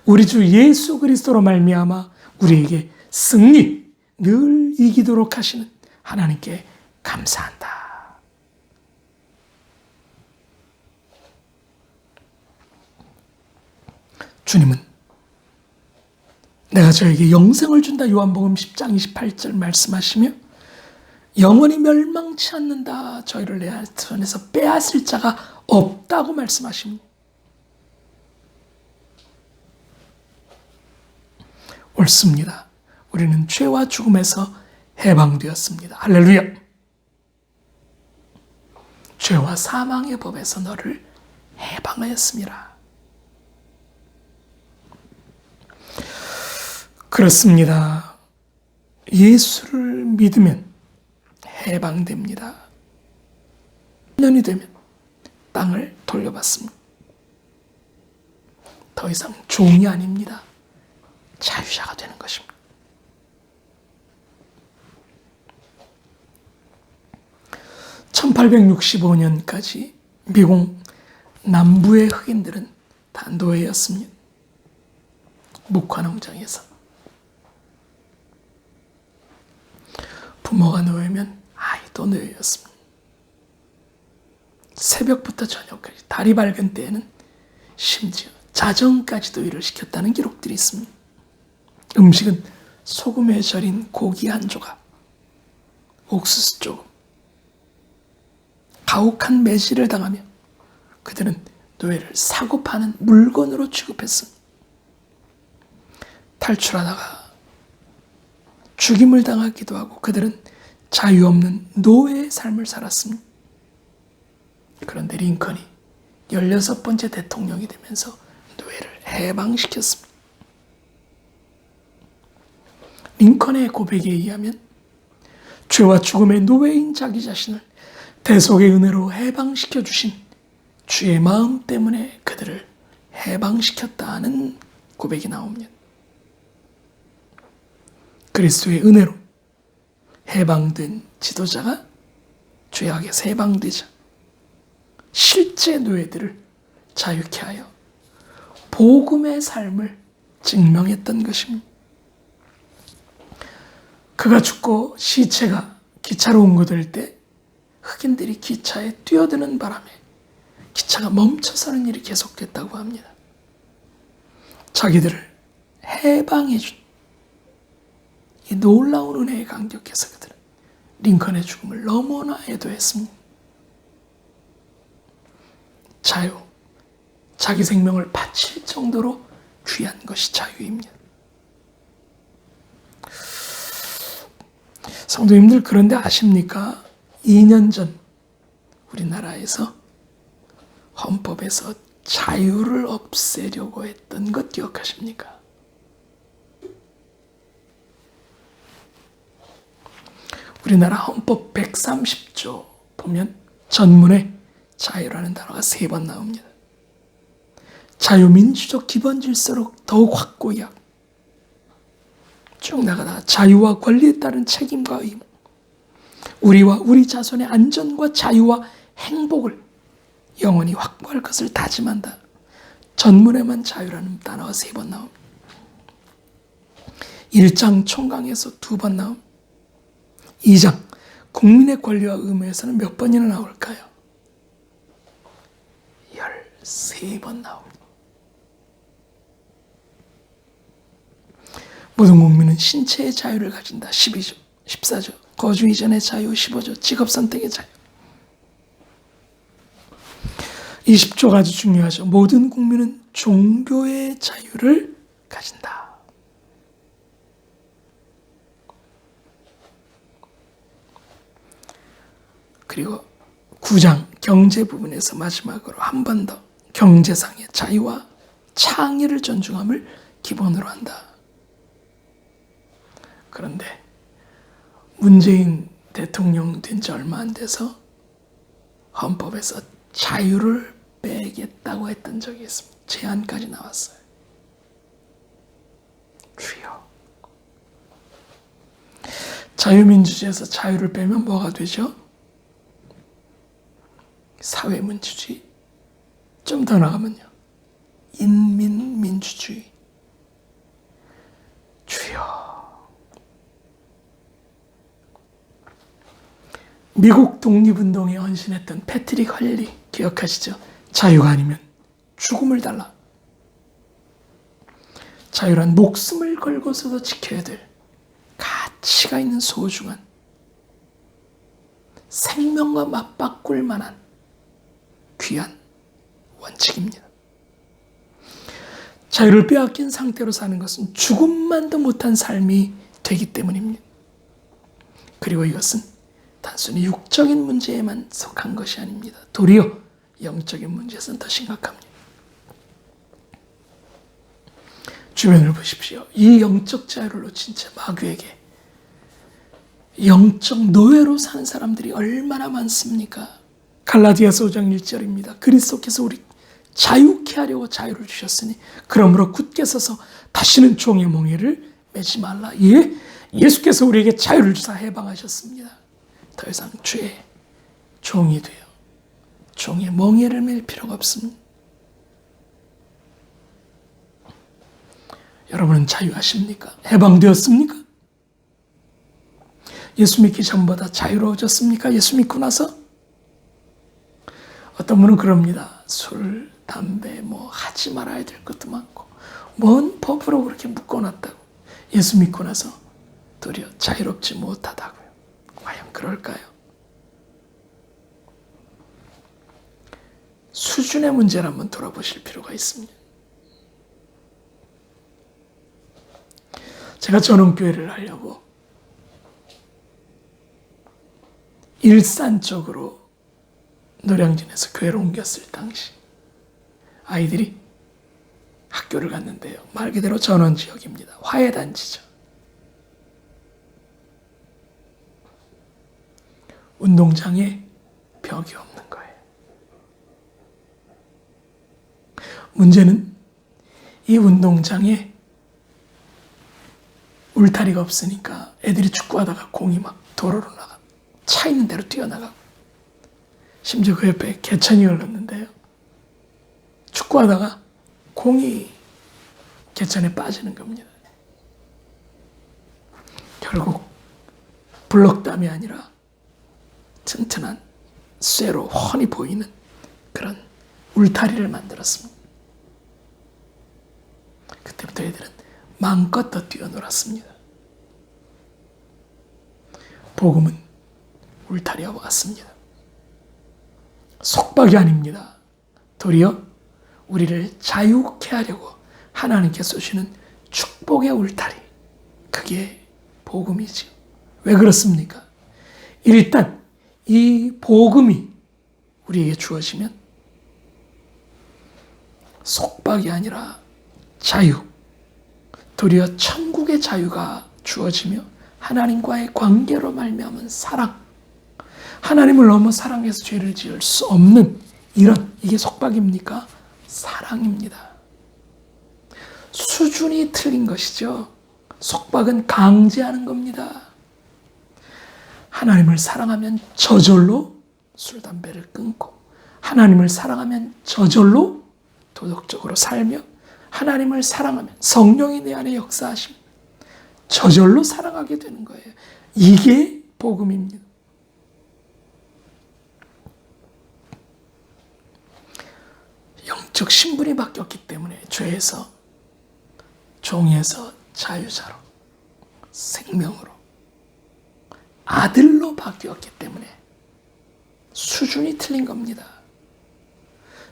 우리 주 예수 그리스도로 말미암아 우리에게 승리 늘 이기도록 하시는 하나님께 감사한다. 주님은 내가 저에게 영생을 준다 요한복음 10장 28절 말씀하시며 영원히 멸망치 않는다. 저희를 내 손에서 빼앗을 자가 없다고 말씀하십니다. 옳습니다. 우리는 죄와 죽음에서 해방되었습니다. 할렐루야. 죄와 사망의 법에서 너를 해방하였습니다. 그렇습니다. 예수를 믿으면 해방됩니다. 년이 되면 땅을 돌려받습니다. 더 이상 종이 아닙니다. 자유자가 되는 것입니다. (1865년까지) 미국 남부의 흑인들은 다 노예였습니다. 목화농장에서 부모가 노예면 아이도 노예였습니다. 새벽부터 저녁까지 달이 밝은 때에는 심지어 자정까지도 일을 시켰다는 기록들이 있습니다. 음식은 소금에 절인 고기 한 조각, 옥수수 조금, 가혹한 매질을 당하며 그들은 노예를 사고 파는 물건으로 취급했습니다. 탈출하다가 죽임을 당하기도 하고 그들은 자유 없는 노예의 삶을 살았습니다. 그런데 링컨이 16번째 대통령이 되면서 노예를 해방시켰습니다. 링컨의 고백에 의하면 죄와 죽음의 노예인 자기 자신을 대속의 은혜로 해방시켜 주신 주의 마음 때문에 그들을 해방시켰다는 고백이 나옵니다. 그리스도의 은혜로 해방된 지도자가 죄악에서 해방되자 실제 노예들을 자유케 하여 복음의 삶을 증명했던 것입니다. 그가 죽고 시체가 기차로 옮겨질 때 흑인들이 기차에 뛰어드는 바람에 기차가 멈춰서는 일이 계속됐다고 합니다. 자기들을 해방해준 이 놀라운 은혜에 감격해서 그들은 링컨의 죽음을 너무나 애도했습니다. 자유, 자기 생명을 바칠 정도로 귀한 것이 자유입니다. 성도님들, 그런데 아십니까? 2년 전 우리나라에서 헌법에서 자유를 없애려고 했던 것 기억하십니까? 우리나라 헌법 130조 보면 전문에 자유라는 단어가 3번 나옵니다. 자유민주적 기본 질서로 더욱 확고히 하고 쭉 나가다가 자유와 권리에 따른 책임과 의무, 우리와 우리 자손의 안전과 자유와 행복을 영원히 확보할 것을 다짐한다. 전문에만 자유라는 단어가 3번 나옵니다. 1장 총강에서 2번 나옵니다. 2장 국민의 권리와 의무에서는 몇 번이나 나올까요? 13번 나옵니다. 모든 국민은 신체의 자유를 가진다. 12조, 14조, 거주 이전의 자유, 15조, 직업 선택의 자유. 20조가 아주 중요하죠. 모든 국민은 종교의 자유를 가진다. 그리고 9장 경제 부분에서 마지막으로 한 번 더 경제상의 자유와 창의를 존중함을 기본으로 한다. 그런데 문재인 대통령 된 지 얼마 안 돼서 헌법에서 자유를 빼겠다고 했던 적이 있습니다. 제안까지 나왔어요. 주여. 자유민주주의에서 자유를 빼면 뭐가 되죠? 사회민주주의. 좀 더 나가면요. 인민민주주의. 주여. 미국 독립운동에 헌신했던 패트릭 헐리 기억하시죠? 자유가 아니면 죽음을 달라. 자유란 목숨을 걸고서도 지켜야 될 가치가 있는 소중한 생명과 맞바꿀 만한 귀한 원칙입니다. 자유를 빼앗긴 상태로 사는 것은 죽음만도 못한 삶이 되기 때문입니다. 그리고 이것은 단순히 육적인 문제에만 속한 것이 아닙니다. 도리어 영적인 문제에서는 더 심각합니다. 주변을 보십시오. 이 영적 자유를 놓친 채 마귀에게 영적 노예로 사는 사람들이 얼마나 많습니까? 갈라디아서 5장 1절입니다. 그리스도께서 우리 자유케 하려고 자유를 주셨으니 그러므로 굳게 서서 다시는 종의 멍에를 매지 말라. 예, 예수께서 우리에게 자유를 주사 해방하셨습니다. 더 이상 죄의 종이 되어 종의 멍에를 맬 필요가 없습니다. 여러분은 자유하십니까? 해방되었습니까? 예수 믿기 전보다 자유로워졌습니까? 예수 믿고 나서? 어떤 분은 그럽니다. 술, 담배, 하지 말아야 될 것도 많고 뭔 법으로 그렇게 묶어놨다고. 예수 믿고 나서 도리어 자유롭지 못하다고요. 과연 그럴까요? 수준의 문제를 한번 돌아보실 필요가 있습니다. 제가 전원교회를 하려고 일산 쪽으로 노량진에서 교회를 옮겼을 당시 아이들이 학교를 갔는데요. 말 그대로 전원 지역입니다. 화훼단지죠. 운동장에 벽이 없는 거예요. 문제는 이 운동장에 울타리가 없으니까 애들이 축구하다가 공이 막 도로로 나가. 차 있는 대로 뛰어나가고. 심지어 그 옆에 개천이 흘렀는데요. 축구하다가 공이 개천에 빠지는 겁니다. 결국 블럭담이 아니라 튼튼한 쇠로 훤히 보이는 그런 울타리를 만들었습니다. 그때부터 애들은 마음껏 더 뛰어놀았습니다. 복음은 울타리와 같습니다. 속박이 아닙니다. 도리어 우리를 자유케 하려고 하나님께서 주시는 축복의 울타리. 그게 복음이지요. 왜 그렇습니까? 일단 이 복음이 우리에게 주어지면 속박이 아니라 자유, 도리어 천국의 자유가 주어지며 하나님과의 관계로 말미암은 사랑, 하나님을 넘어 사랑해서 죄를 지을 수 없는 이게 속박입니까? 사랑입니다. 수준이 틀린 것이죠. 속박은 강제하는 겁니다. 하나님을 사랑하면 저절로 술, 담배를 끊고, 하나님을 사랑하면 저절로 도덕적으로 살며, 하나님을 사랑하면 성령이 내 안에 역사하시면 저절로 사랑하게 되는 거예요. 이게 복음입니다. 영적 신분이 바뀌었기 때문에 죄에서, 종에서 자유자로, 생명으로, 아들로 바뀌었기 때문에 수준이 틀린 겁니다.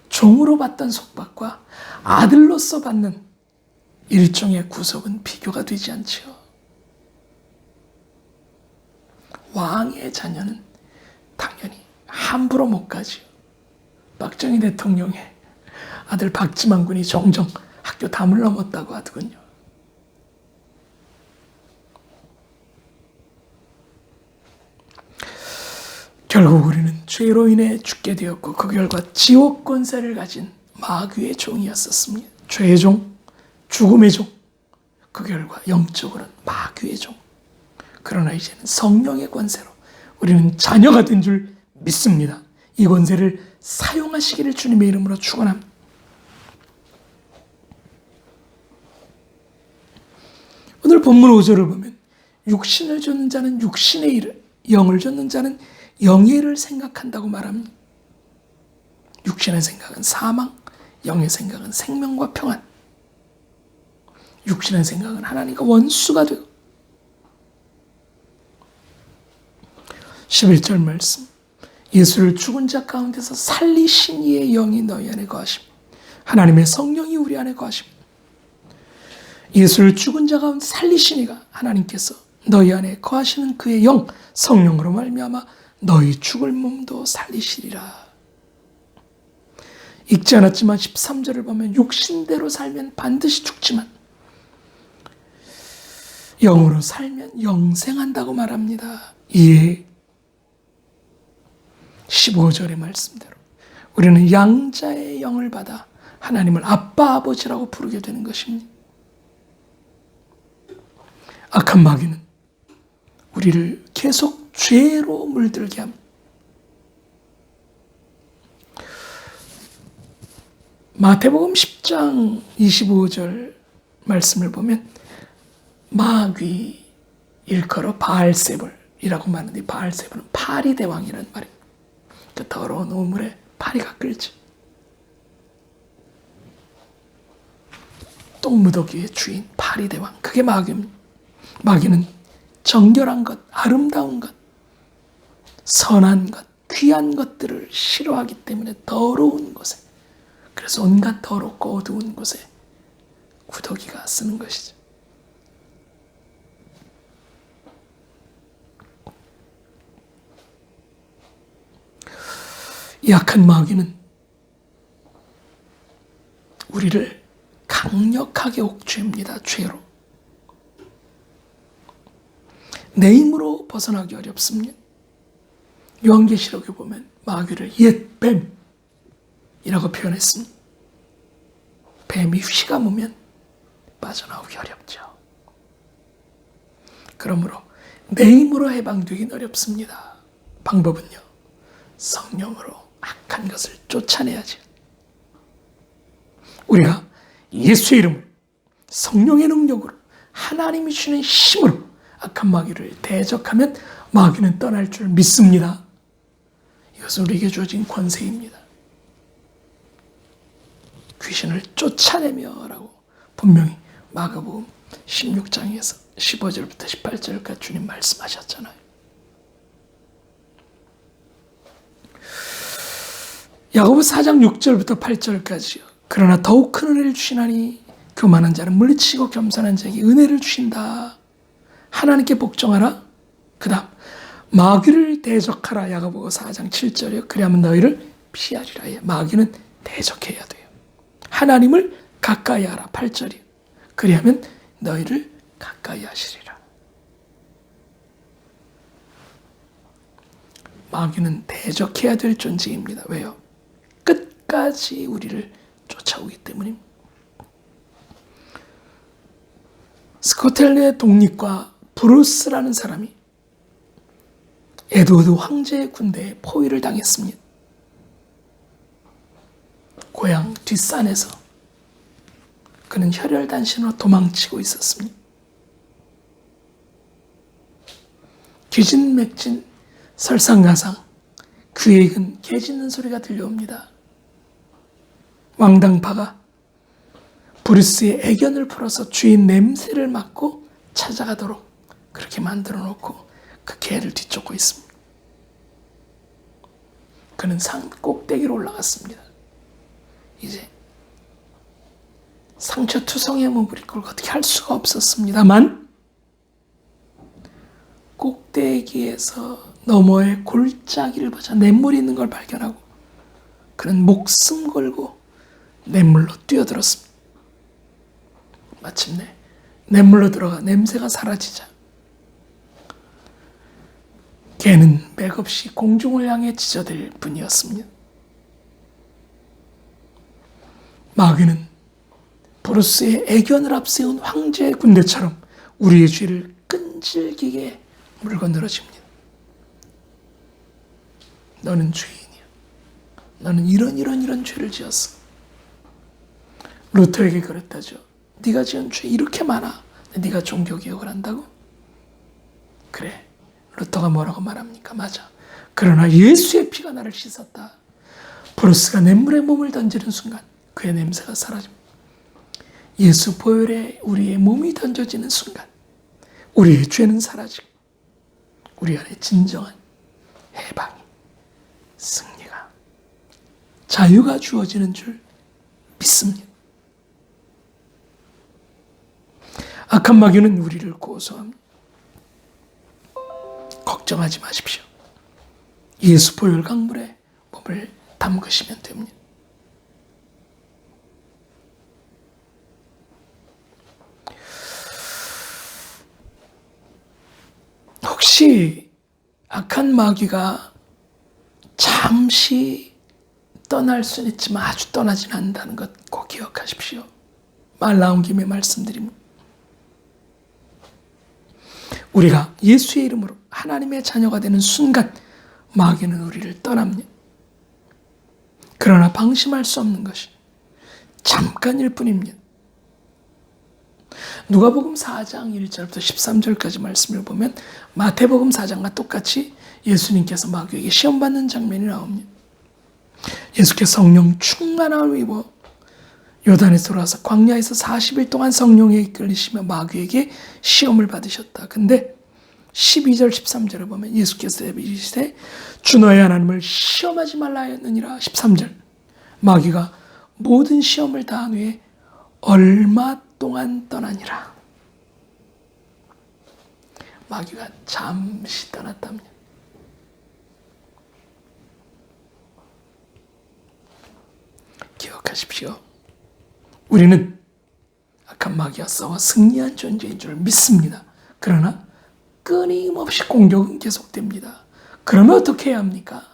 종으로 받던 속박과 아들로서 받는 일종의 구속은 비교가 되지 않죠. 왕의 자녀는 당연히 함부로 못 가지요. 박정희 대통령의 아들 박지만 군이 종종 학교 담을 넘었다고 하더군요. 결국 우리는 죄로 인해 죽게 되었고 그 결과 지옥 권세를 가진 마귀의 종이었었습니다. 죄의 종, 죽음의 종, 그 결과 영적으로는 마귀의 종. 그러나 이제는 성령의 권세로 우리는 자녀가 된 줄 믿습니다. 이 권세를 사용하시기를 주님의 이름으로 축원합니다. 오늘 본문 5절을 보면 육신을 쫓는 자는 육신의 일을, 영을 쫓는 자는 영의 일을 생각한다고 말합니다. 육신의 생각은 사망, 영의 생각은 생명과 평안. 육신의 생각은 하나님과 원수가 되고 11절 말씀, 예수를 죽은 자 가운데서 살리신 이의 영이 너희 안에 거하십니다. 하나님의 성령이 우리 안에 거하십니다. 예수를 죽은 자 가운데 살리신 이가 하나님께서 너희 안에 거하시는 그의 영, 성령으로 말미암아 너희 죽을 몸도 살리시리라. 읽지 않았지만 13절을 보면 육신대로 살면 반드시 죽지만 영으로 살면 영생한다고 말합니다. 이에 15절의 말씀대로 우리는 양자의 영을 받아 하나님을 아빠 아버지라고 부르게 되는 것입니다. 악한 마귀는 우리를 계속 죄로 물들게 합니다. 마태복음 10장 25절 말씀을 보면 마귀 일컬어 바알세불이라고 말하는데 바알세불은 파리 대왕이라는 말입니다. 그 더러운 우물에 파리가 끓지. 똥무더기의 주인 파리 대왕, 그게 마귀입니다. 마귀는 정결한 것, 아름다운 것, 선한 것, 귀한 것들을 싫어하기 때문에 더러운 곳에, 그래서 온갖 더럽고 어두운 곳에 구더기가 쓰는 것이죠. 이 악한 마귀는 우리를 강력하게 옥죄입니다. 죄로. 내 힘으로 벗어나기 어렵습니다. 요한계시록에 보면 마귀를 옛 뱀이라고 표현했습니다. 뱀이 휘감으면 빠져나오기 어렵죠. 그러므로 내 힘으로 해방되긴 어렵습니다. 방법은요, 성령으로 악한 것을 쫓아내야지. 우리가 예수의 이름으로, 성령의 능력으로, 하나님이 주시는 힘으로 악한 마귀를 대적하면 마귀는 떠날 줄 믿습니다. 이것은 우리에게 주어진 권세입니다. 귀신을 쫓아내며 라고 분명히 마가복음 16장에서 15절부터 18절까지 주님 말씀하셨잖아요. 야고보 4장 6절부터 8절까지요. 그러나 더욱 큰 은혜를 주시나니 교만한 자는 물리치고 겸손한 자에게 은혜를 주신다. 하나님께 복종하라. 그 다음 마귀를 대적하라. 야고보 4장 7절이요. 그리하면 너희를 피하리라. 예, 마귀는 대적해야 돼요. 하나님을 가까이 하라. 8절이요. 그리하면 너희를 가까이 하시리라. 마귀는 대적해야 될 존재입니다. 왜요? 끝까지 우리를 쫓아오기 때문입니다. 스코틀랜드의 독립과 브루스라는 사람이 에드워드 황제의 군대에 포위를 당했습니다. 고향 뒷산에서 그는 혈혈단신으로 도망치고 있었습니다. 기진맥진 설상가상 귀에 익은 개 짖는 소리가 들려옵니다. 왕당파가 브루스의 애견을 풀어서 주인 냄새를 맡고 찾아가도록 그렇게 만들어 놓고 그 개를 뒤쫓고 있습니다. 그는 산 꼭대기로 올라갔습니다. 이제 상처투성이의 몸을 이끌고 어떻게 할 수가 없었습니다만 꼭대기에서 너머의 골짜기를 보자 냇물이 있는 걸 발견하고 그는 목숨 걸고 냇물로 뛰어들었습니다. 마침내 냇물로 들어가 냄새가 사라지자 개는 맥없이 공중을 향해 찢어질 뿐이었습니다. 마귀는 브루스의 애견을 앞세운 황제의 군대처럼 우리의 죄를 끈질기게 물고 늘어집니다. 너는 죄인이야. 너는 이런 죄를 지었어. 루터에게 그랬다죠. 네가 지은 죄 이렇게 많아. 네가 종교개혁을 한다고? 그래. 루터가 뭐라고 말합니까? 맞아. 그러나 예수의 피가 나를 씻었다. 브루스가 냇물에 몸을 던지는 순간 그의 냄새가 사라집니다. 예수 보혈에 우리의 몸이 던져지는 순간 우리의 죄는 사라지고 우리 안에 진정한 해방이, 승리가, 자유가 주어지는 줄 믿습니다. 악한 마귀는 우리를 고소합니다. 걱정하지 마십시오. 예수 보혈 강물에 몸을 담그시면 됩니다. 혹시 악한 마귀가 잠시 떠날 수는 있지만 아주 떠나지는 않는다는 것 꼭 기억하십시오. 말 나온 김에 말씀드립니다. 우리가 예수의 이름으로 하나님의 자녀가 되는 순간 마귀는 우리를 떠납니다. 그러나 방심할 수 없는 것이 잠깐일 뿐입니다. 누가복음 4장 1절부터 13절까지 말씀을 보면 마태복음 4장과 똑같이 예수님께서 마귀에게 시험받는 장면이 나옵니다. 예수께서 성령 충만함을 입어 요단에서 돌아와서 광야에서 40일 동안 성령에 이끌리시며 마귀에게 시험을 받으셨다. 근데 12절 13절을 보면 예수께서 이르시되 주 너의 하나님을 시험하지 말라 하였느니라. 13절 마귀가 모든 시험을 다한 후에 얼마 동안 떠나니라. 마귀가 잠시 떠났답니다. 기억하십시오. 우리는 악한 마귀와 싸워 승리한 존재인 줄 믿습니다. 그러나 끊임없이 공격은 계속됩니다. 그러면 어떻게 해야 합니까?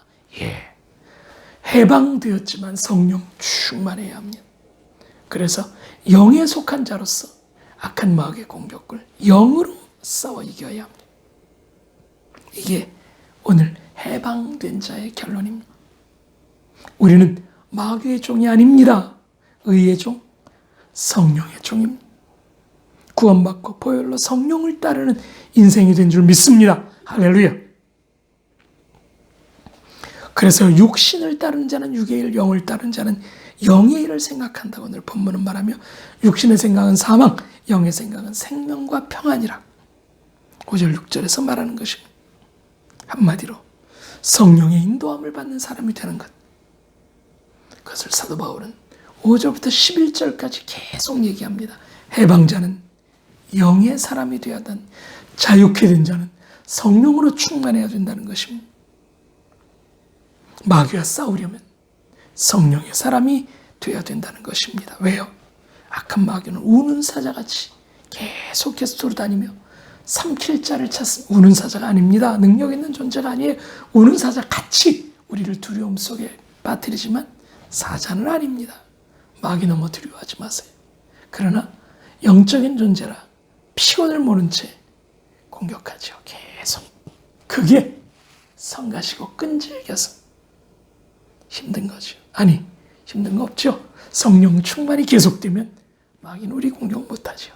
해방되었지만 성령 충만해야 합니다. 그래서 영에 속한 자로서 악한 마귀의 공격을 영으로 싸워 이겨야 합니다. 이게 오늘 해방된 자의 결론입니다. 우리는 마귀의 종이 아닙니다. 의의 종, 성령의 종입니다. 구원받고 보혈로 성령을 따르는 인생이 된 줄 믿습니다. 할렐루야. 그래서 육신을 따르는 자는 육의 일, 영을 따르는 자는 영의 일을 생각한다고 오늘 본문은 말하며 육신의 생각은 사망, 영의 생각은 생명과 평안이라 5절 6절에서 말하는 것입니다. 한마디로 성령의 인도함을 받는 사람이 되는 것. 그것을 사도 바울은 5절부터 11절까지 계속 얘기합니다. 해방자는 영의 사람이 되어야 한다. 자유케 된 자는 성령으로 충만해야 된다는 것입니다. 마귀와 싸우려면 성령의 사람이 되어야 된다는 것입니다. 왜요? 악한 마귀는 우는 사자같이 계속해서 돌아다니며 삼킬 자를 찾습니다. 우는 사자가 아닙니다. 능력 있는 존재가 아니에요. 우는 사자같이 우리를 두려움 속에 빠뜨리지만 사자는 아닙니다. 마귀 너무 두려워하지 마세요. 그러나 영적인 존재라 피곤을 모른 채 공격하죠. 계속. 그게 성가시고 끈질겨서 힘든 거죠. 아니, 힘든 거 없죠. 성령 충만이 계속되면 마귀는 우리 공격 못하죠.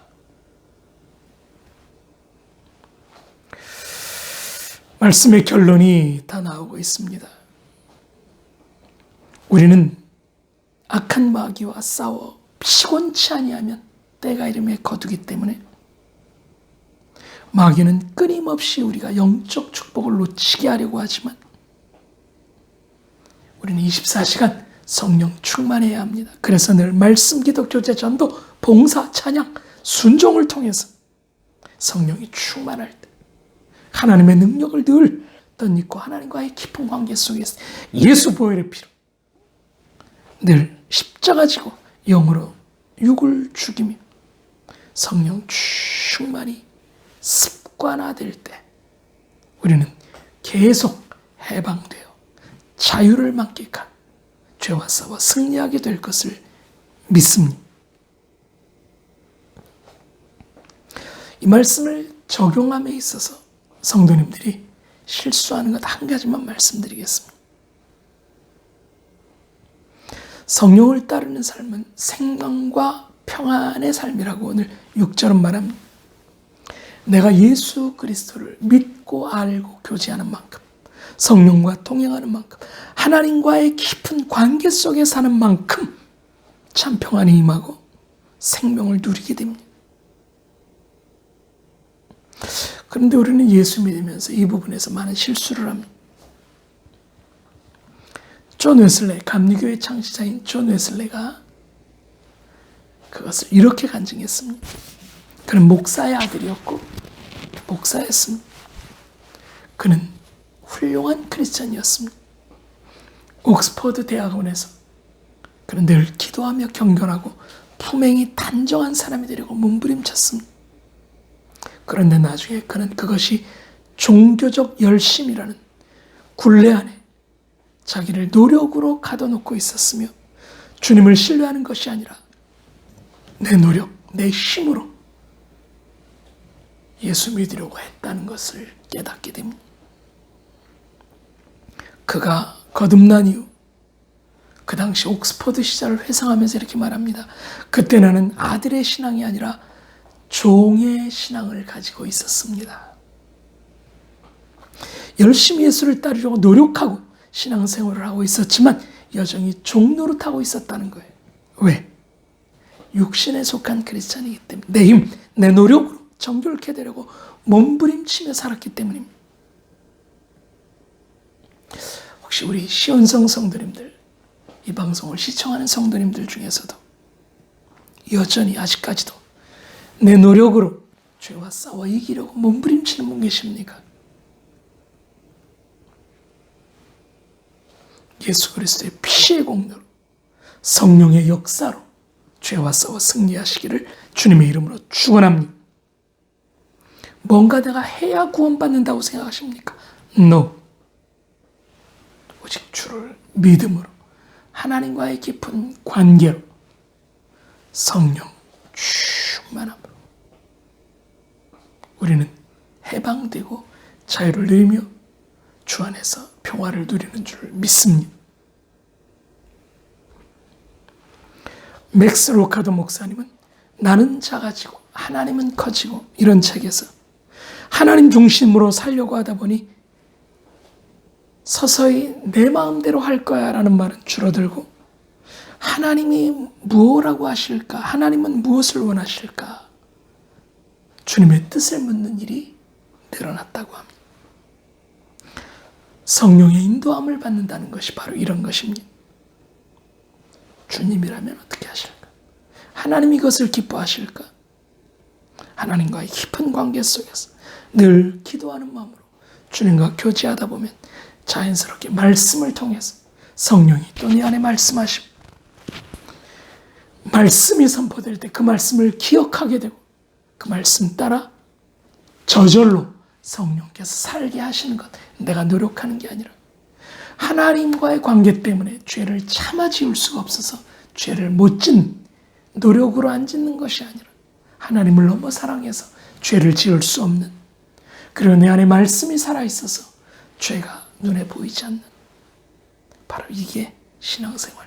말씀의 결론이 다 나오고 있습니다. 우리는 악한 마귀와 싸워 피곤치 아니하면 때가 이름에 거두기 때문에 마귀는 끊임없이 우리가 영적 축복을 놓치게 하려고 하지만 우리는 24시간 성령 충만해야 합니다. 그래서 늘 말씀, 기도, 교제, 전도, 봉사, 찬양, 순종을 통해서 성령이 충만할 때 하나님의 능력을 늘 덧입고 하나님과의 깊은 관계 속에서 예수 보혈의 피로 늘 십자가 지고 영으로 육을 죽이며 성령 충만히 습관화될 때 우리는 계속 해방되어 자유를 만끽한 죄와 싸워 승리하게 될 것을 믿습니다. 이 말씀을 적용함에 있어서 성도님들이 실수하는 것 한 가지만 말씀드리겠습니다. 성령을 따르는 삶은 생명과 평안의 삶이라고 오늘 6절은 말합니다. 내가 예수 그리스도를 믿고 알고 교제하는 만큼, 성령과 동행하는 만큼, 하나님과의 깊은 관계 속에 사는 만큼 참 평안이 임하고 생명을 누리게 됩니다. 그런데 우리는 예수 믿으면서 이 부분에서 많은 실수를 합니다. 존 웨슬레, 감리교의 창시자인 존 웨슬레가 그것을 이렇게 간증했습니다. 그는 목사의 아들이었고 목사였습니다. 그는 훌륭한 크리스천이었습니다. 옥스퍼드 대학원에서 그는 늘 기도하며 경건하고 품행이 단정한 사람이 되려고 몸부림쳤습니다. 그런데 나중에 그는 그것이 종교적 열심이라는 굴레 안에 자기를 노력으로 가둬놓고 있었으며 주님을 신뢰하는 것이 아니라 내 노력, 내 힘으로 예수 믿으려고 했다는 것을 깨닫게 됩니다. 그가 거듭난 이후 그 당시 옥스퍼드 시절을 회상하면서 이렇게 말합니다. 그때 나는 아들의 신앙이 아니라 종의 신앙을 가지고 있었습니다. 열심히 예수를 따르려고 노력하고 신앙생활을 하고 있었지만 여전히 종노릇하고 있었다는 거예요. 왜? 육신에 속한 크리스찬이기 때문에 내 힘, 내 노력으로 정결케 되려고 몸부림치며 살았기 때문입니다. 혹시 우리 시온성 성도님들, 이 방송을 시청하는 성도님들 중에서도 여전히 아직까지도 내 노력으로 죄와 싸워 이기려고 몸부림치는 분 계십니까? 예수 그리스도의 피의 공로로 성령의 역사로 죄와 싸워 승리하시기를 주님의 이름으로 축원합니다. 뭔가 내가 해야 구원받는다고 생각하십니까? No. 오직 주를 믿음으로 하나님과의 깊은 관계로 성령 충만함으로 우리는 해방되고 자유를 누리며 주 안에서 평화를 누리는 줄 믿습니다. 맥스 로카도 목사님은 나는 작아지고 하나님은 커지고 이런 책에서 하나님 중심으로 살려고 하다 보니 서서히 내 마음대로 할 거야 라는 말은 줄어들고 하나님이 무엇라고 하실까? 하나님은 무엇을 원하실까? 주님의 뜻을 묻는 일이 늘어났다고 합니다. 성령의 인도함을 받는다는 것이 바로 이런 것입니다. 주님이라면 어떻게 하실까? 하나님이 이것을 기뻐하실까? 하나님과의 깊은 관계 속에서 늘 기도하는 마음으로 주님과 교제하다 보면 자연스럽게 말씀을 통해서 성령이 또 내 안에 말씀하시고 말씀이 선포될 때 그 말씀을 기억하게 되고 그 말씀 따라 저절로 성령께서 살게 하시는 것, 내가 노력하는 게 아니라 하나님과의 관계 때문에 죄를 참아 지을 수가 없어서 죄를 못 짓는, 노력으로 안 짓는 것이 아니라 하나님을 너무 사랑해서 죄를 지을 수 없는, 그리고 내 안에 말씀이 살아있어서 죄가 눈에 보이지 않는, 바로 이게 신앙생활,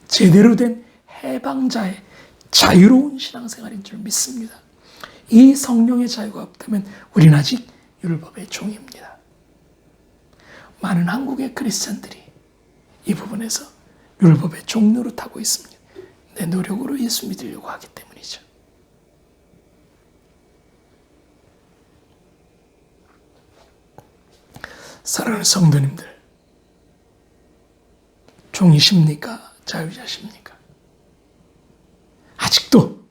제대로 된 해방자의 자유로운 신앙생활인 줄 믿습니다. 이 성령의 자유가 없다면 우리는 아직 율법의 종입니다. 많은 한국의 크리스찬들이 이 부분에서 율법의 종노릇하고 있습니다. 내 노력으로 예수 믿으려고 하기 때문이죠. 사랑하는 성도님들, 종이십니까? 자유자십니까? 아직도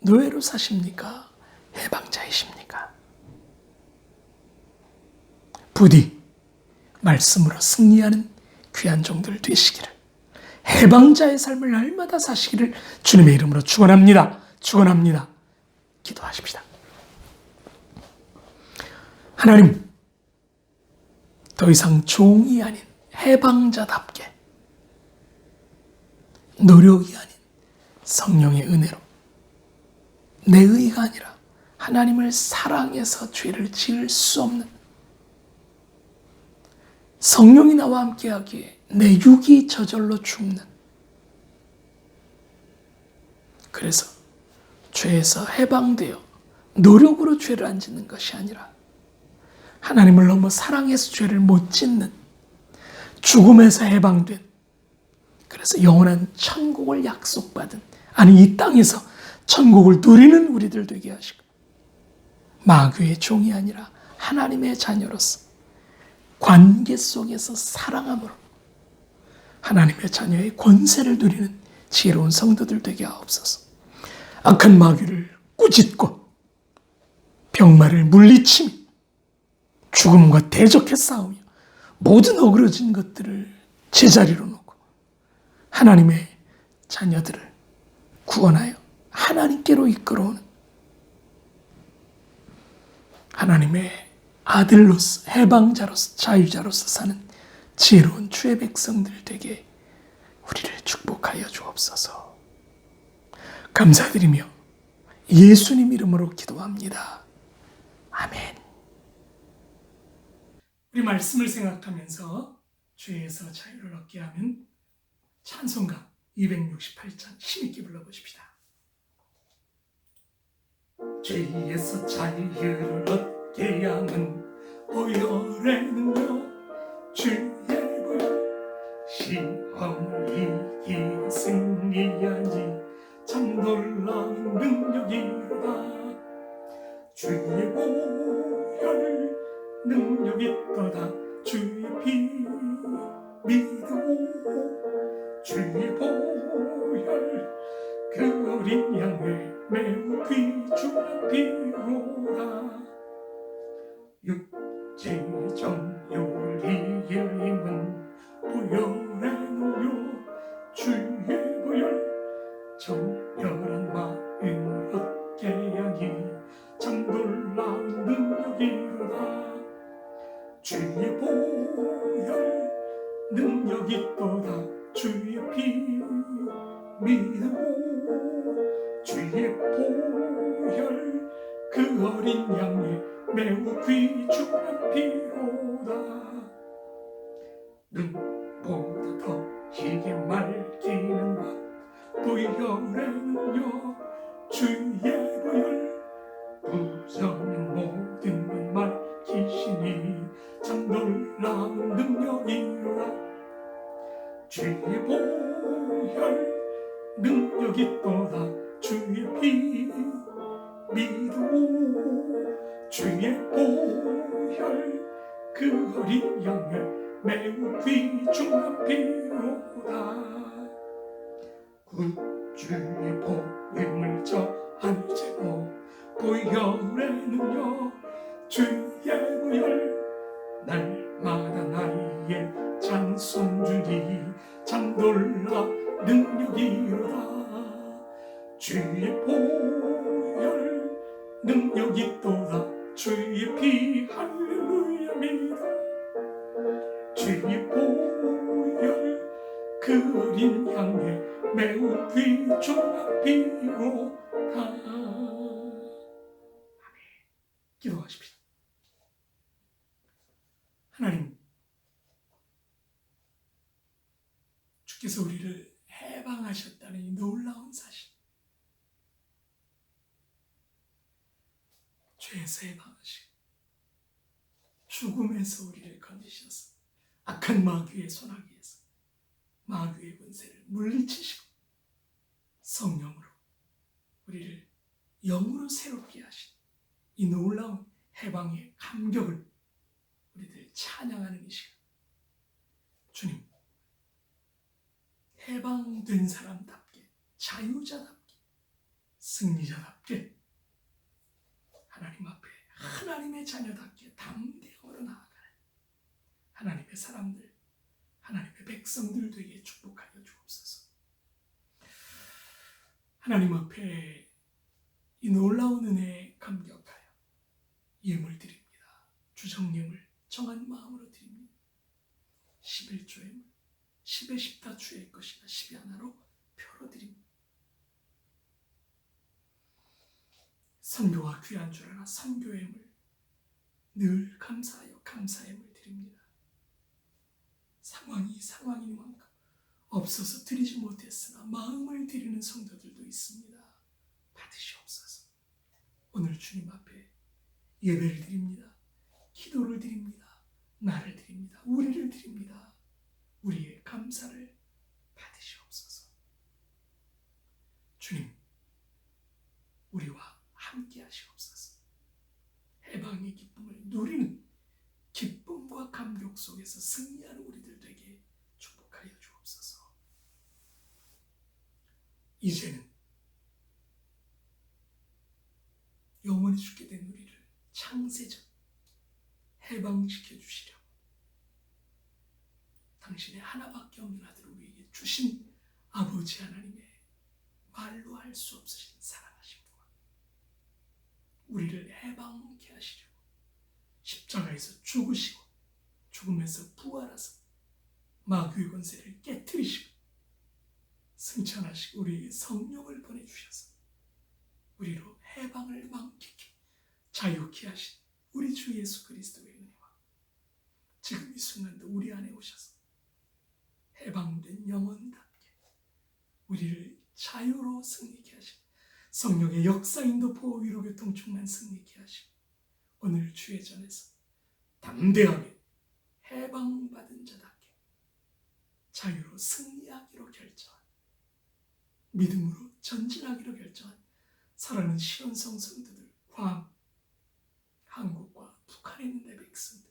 노예로 사십니까? 해방자이십니까? 부디 말씀으로 승리하는 귀한 종들 되시기를, 해방자의 삶을 날마다 사시기를 주님의 이름으로 축원합니다. 축원합니다. 기도하십시다. 하나님, 더 이상 종이 아닌 해방자답게 노력이 아닌 성령의 은혜로 내 의가 아니라 하나님을 사랑해서 죄를 지을 수 없는, 성령이 나와 함께하기에 내 육이 저절로 죽는, 그래서 죄에서 해방되어 노력으로 죄를 안 짓는 것이 아니라 하나님을 너무 사랑해서 죄를 못 짓는, 죽음에서 해방된, 그래서 영원한 천국을 약속받은, 아니 이 땅에서 천국을 누리는 우리들 되게 하시고, 마귀의 종이 아니라 하나님의 자녀로서 관계 속에서 사랑함으로 하나님의 자녀의 권세를 누리는 지혜로운 성도들 되게 하옵소서. 악한 마귀를 꾸짖고 병마를 물리치며 죽음과 대적해 싸우며 모든 어그러진 것들을 제자리로 놓고 하나님의 자녀들을 구원하여 하나님께로 이끌어오는 하나님의 아들로서, 해방자로서, 자유자로서 사는 지혜로운 주의 백성들 되게 우리를 축복하여 주옵소서. 감사드리며 예수님 이름으로 기도합니다. 아멘. 우리 말씀을 생각하면서 죄에서 자유를 얻게 하는 찬송가 268장 힘있게 불러보십시다. 죄에서 자유를 얻게 하는 보혈의 능력, 주의 보혈, 시험을 이기고 승리하니 참 놀라운 능력이로다. 주의 보혈 능력이 있도다. 주의 피 믿고 주의 보혈 그 어린 양을 매우 귀중한 피로다. 육체의 정욕을 이길 힘은 보혈의 능력, 주의 보혈 정결한 마음을 얻게 하니 참 놀라운 능력이로다. 주의 보혈 능력이 있도다. 주의 피 믿고 주의 보혈 그 어린 양의 매우 귀중한 피로다. 눈보다 더 희게 맑기는 것 보혈의 능력, 주의 보혈 부정한 모든 것 밝히시니 참 놀라운 능력이로다. 주의 보혈 능력이 있도다. 주의 피 믿고 주의 보혈 그 어린 양을 매우 귀중한 피로다. 구주의 복음을 전하는 제목 보혈의 능력, 주의 보혈 날마다 나의 찬송 주니 참 놀라 능력이로다. 주의 보혈 능력이 있도다. 주의 피 할렐루야 믿어. 주의 보혈 그 어린 양의 매우 귀중한 피로다. 아멘. 기도하십시오. 하나님, 주께서 우리를 해방하셨다는 이 놀라운 사실, 죄에서 해방하시고 죽음에서 우리를 건지셔서 악한 마귀의 손아귀에서 마귀의 권세를 물리치시고 성령으로 우리를 영으로 새롭게 하신 이 놀라운 해방의 감격을 우리들 찬양하는 이 시간, 주님, 해방된 사람답게, 자유자답게, 승리자답게 하나님 앞에 하나님의 자녀답게 담대함으로 나아갈 하나님의 사람들, 하나님의 백성들 되게 축복하여 주옵소서. 하나님 앞에 이 놀라운 은혜에 감격하여 예물 드립니다. 주정예물 정한 마음으로 드립니다. 11조의 10의 10 다 주의 것이나 10의 하나로 표로 드립니다. 선교와 귀한 줄 알아 선교예물 늘 감사하여 감사예물 드립니다. 상황인 만큼 없어서 드리지 못했으나 마음을 드리는 성도들도 있습니다. 받으시옵소서. 오늘 주님 앞에 예배를 드립니다. 기도를 드립니다. 나를 드립니다. 우리를 드립니다. 우리의 감사를 받으시옵소서. 주님, 우리와 함께 하시옵소서. 해방의 기쁨을 누리는 기쁨과 감격 속에서 승리하는 우리들 되게 축복하여 주옵소서. 이제는 영원히 죽게 된 우리를 창세전 해방시켜 주시려 당신의 하나밖에 없는 아들을 우리에게 주신 아버지 하나님의 말로 할 수 없으신 사랑하신 분, 우리를 해방케 하시려고 십자가에서 죽으시고 죽음에서 부활하사 마귀의 권세를 깨뜨리시고 승천하시고 우리에게 성령을 보내주셔서 우리로 해방을 만끽해 자유케 하신 우리 주 예수 그리스도의 은혜와 지금 이 순간도 우리 안에 오셔서 해방된 영혼답게 우리를 자유로 승리케 하신 성령의 역사인도 보호 위로 교통 충만 승리케 하시고 오늘 주의 전에서 담대하게 해방받은 자답게 자유로 승리하기로 결정한 믿음으로 전진하기로 결정한 사랑하는 시온성 성도들, 괌, 한국과 북한에 있는 내 백성들,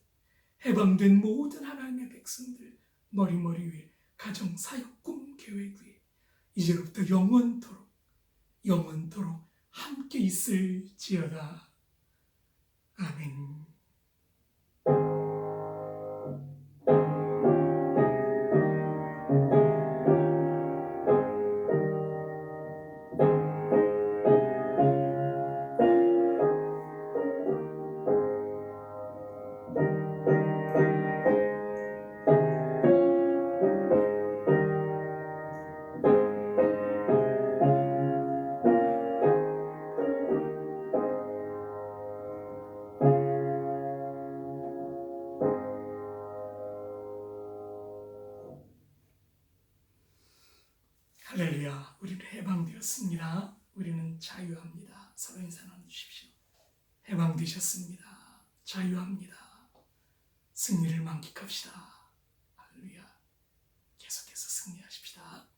해방된 모든 하나님의 백성들 머리 위에 가정, 사역, 꿈, 계획 위에 이제부터 영원토록 함께 있을지어다. 아멘. 할렐루야, 우리는 해방되었습니다. 우리는 자유합니다. 서로 인사 나눠주십시오. 해방되셨습니다. 자유합니다. 승리를 만끽합시다. 할렐루야, 계속해서 승리하십시다.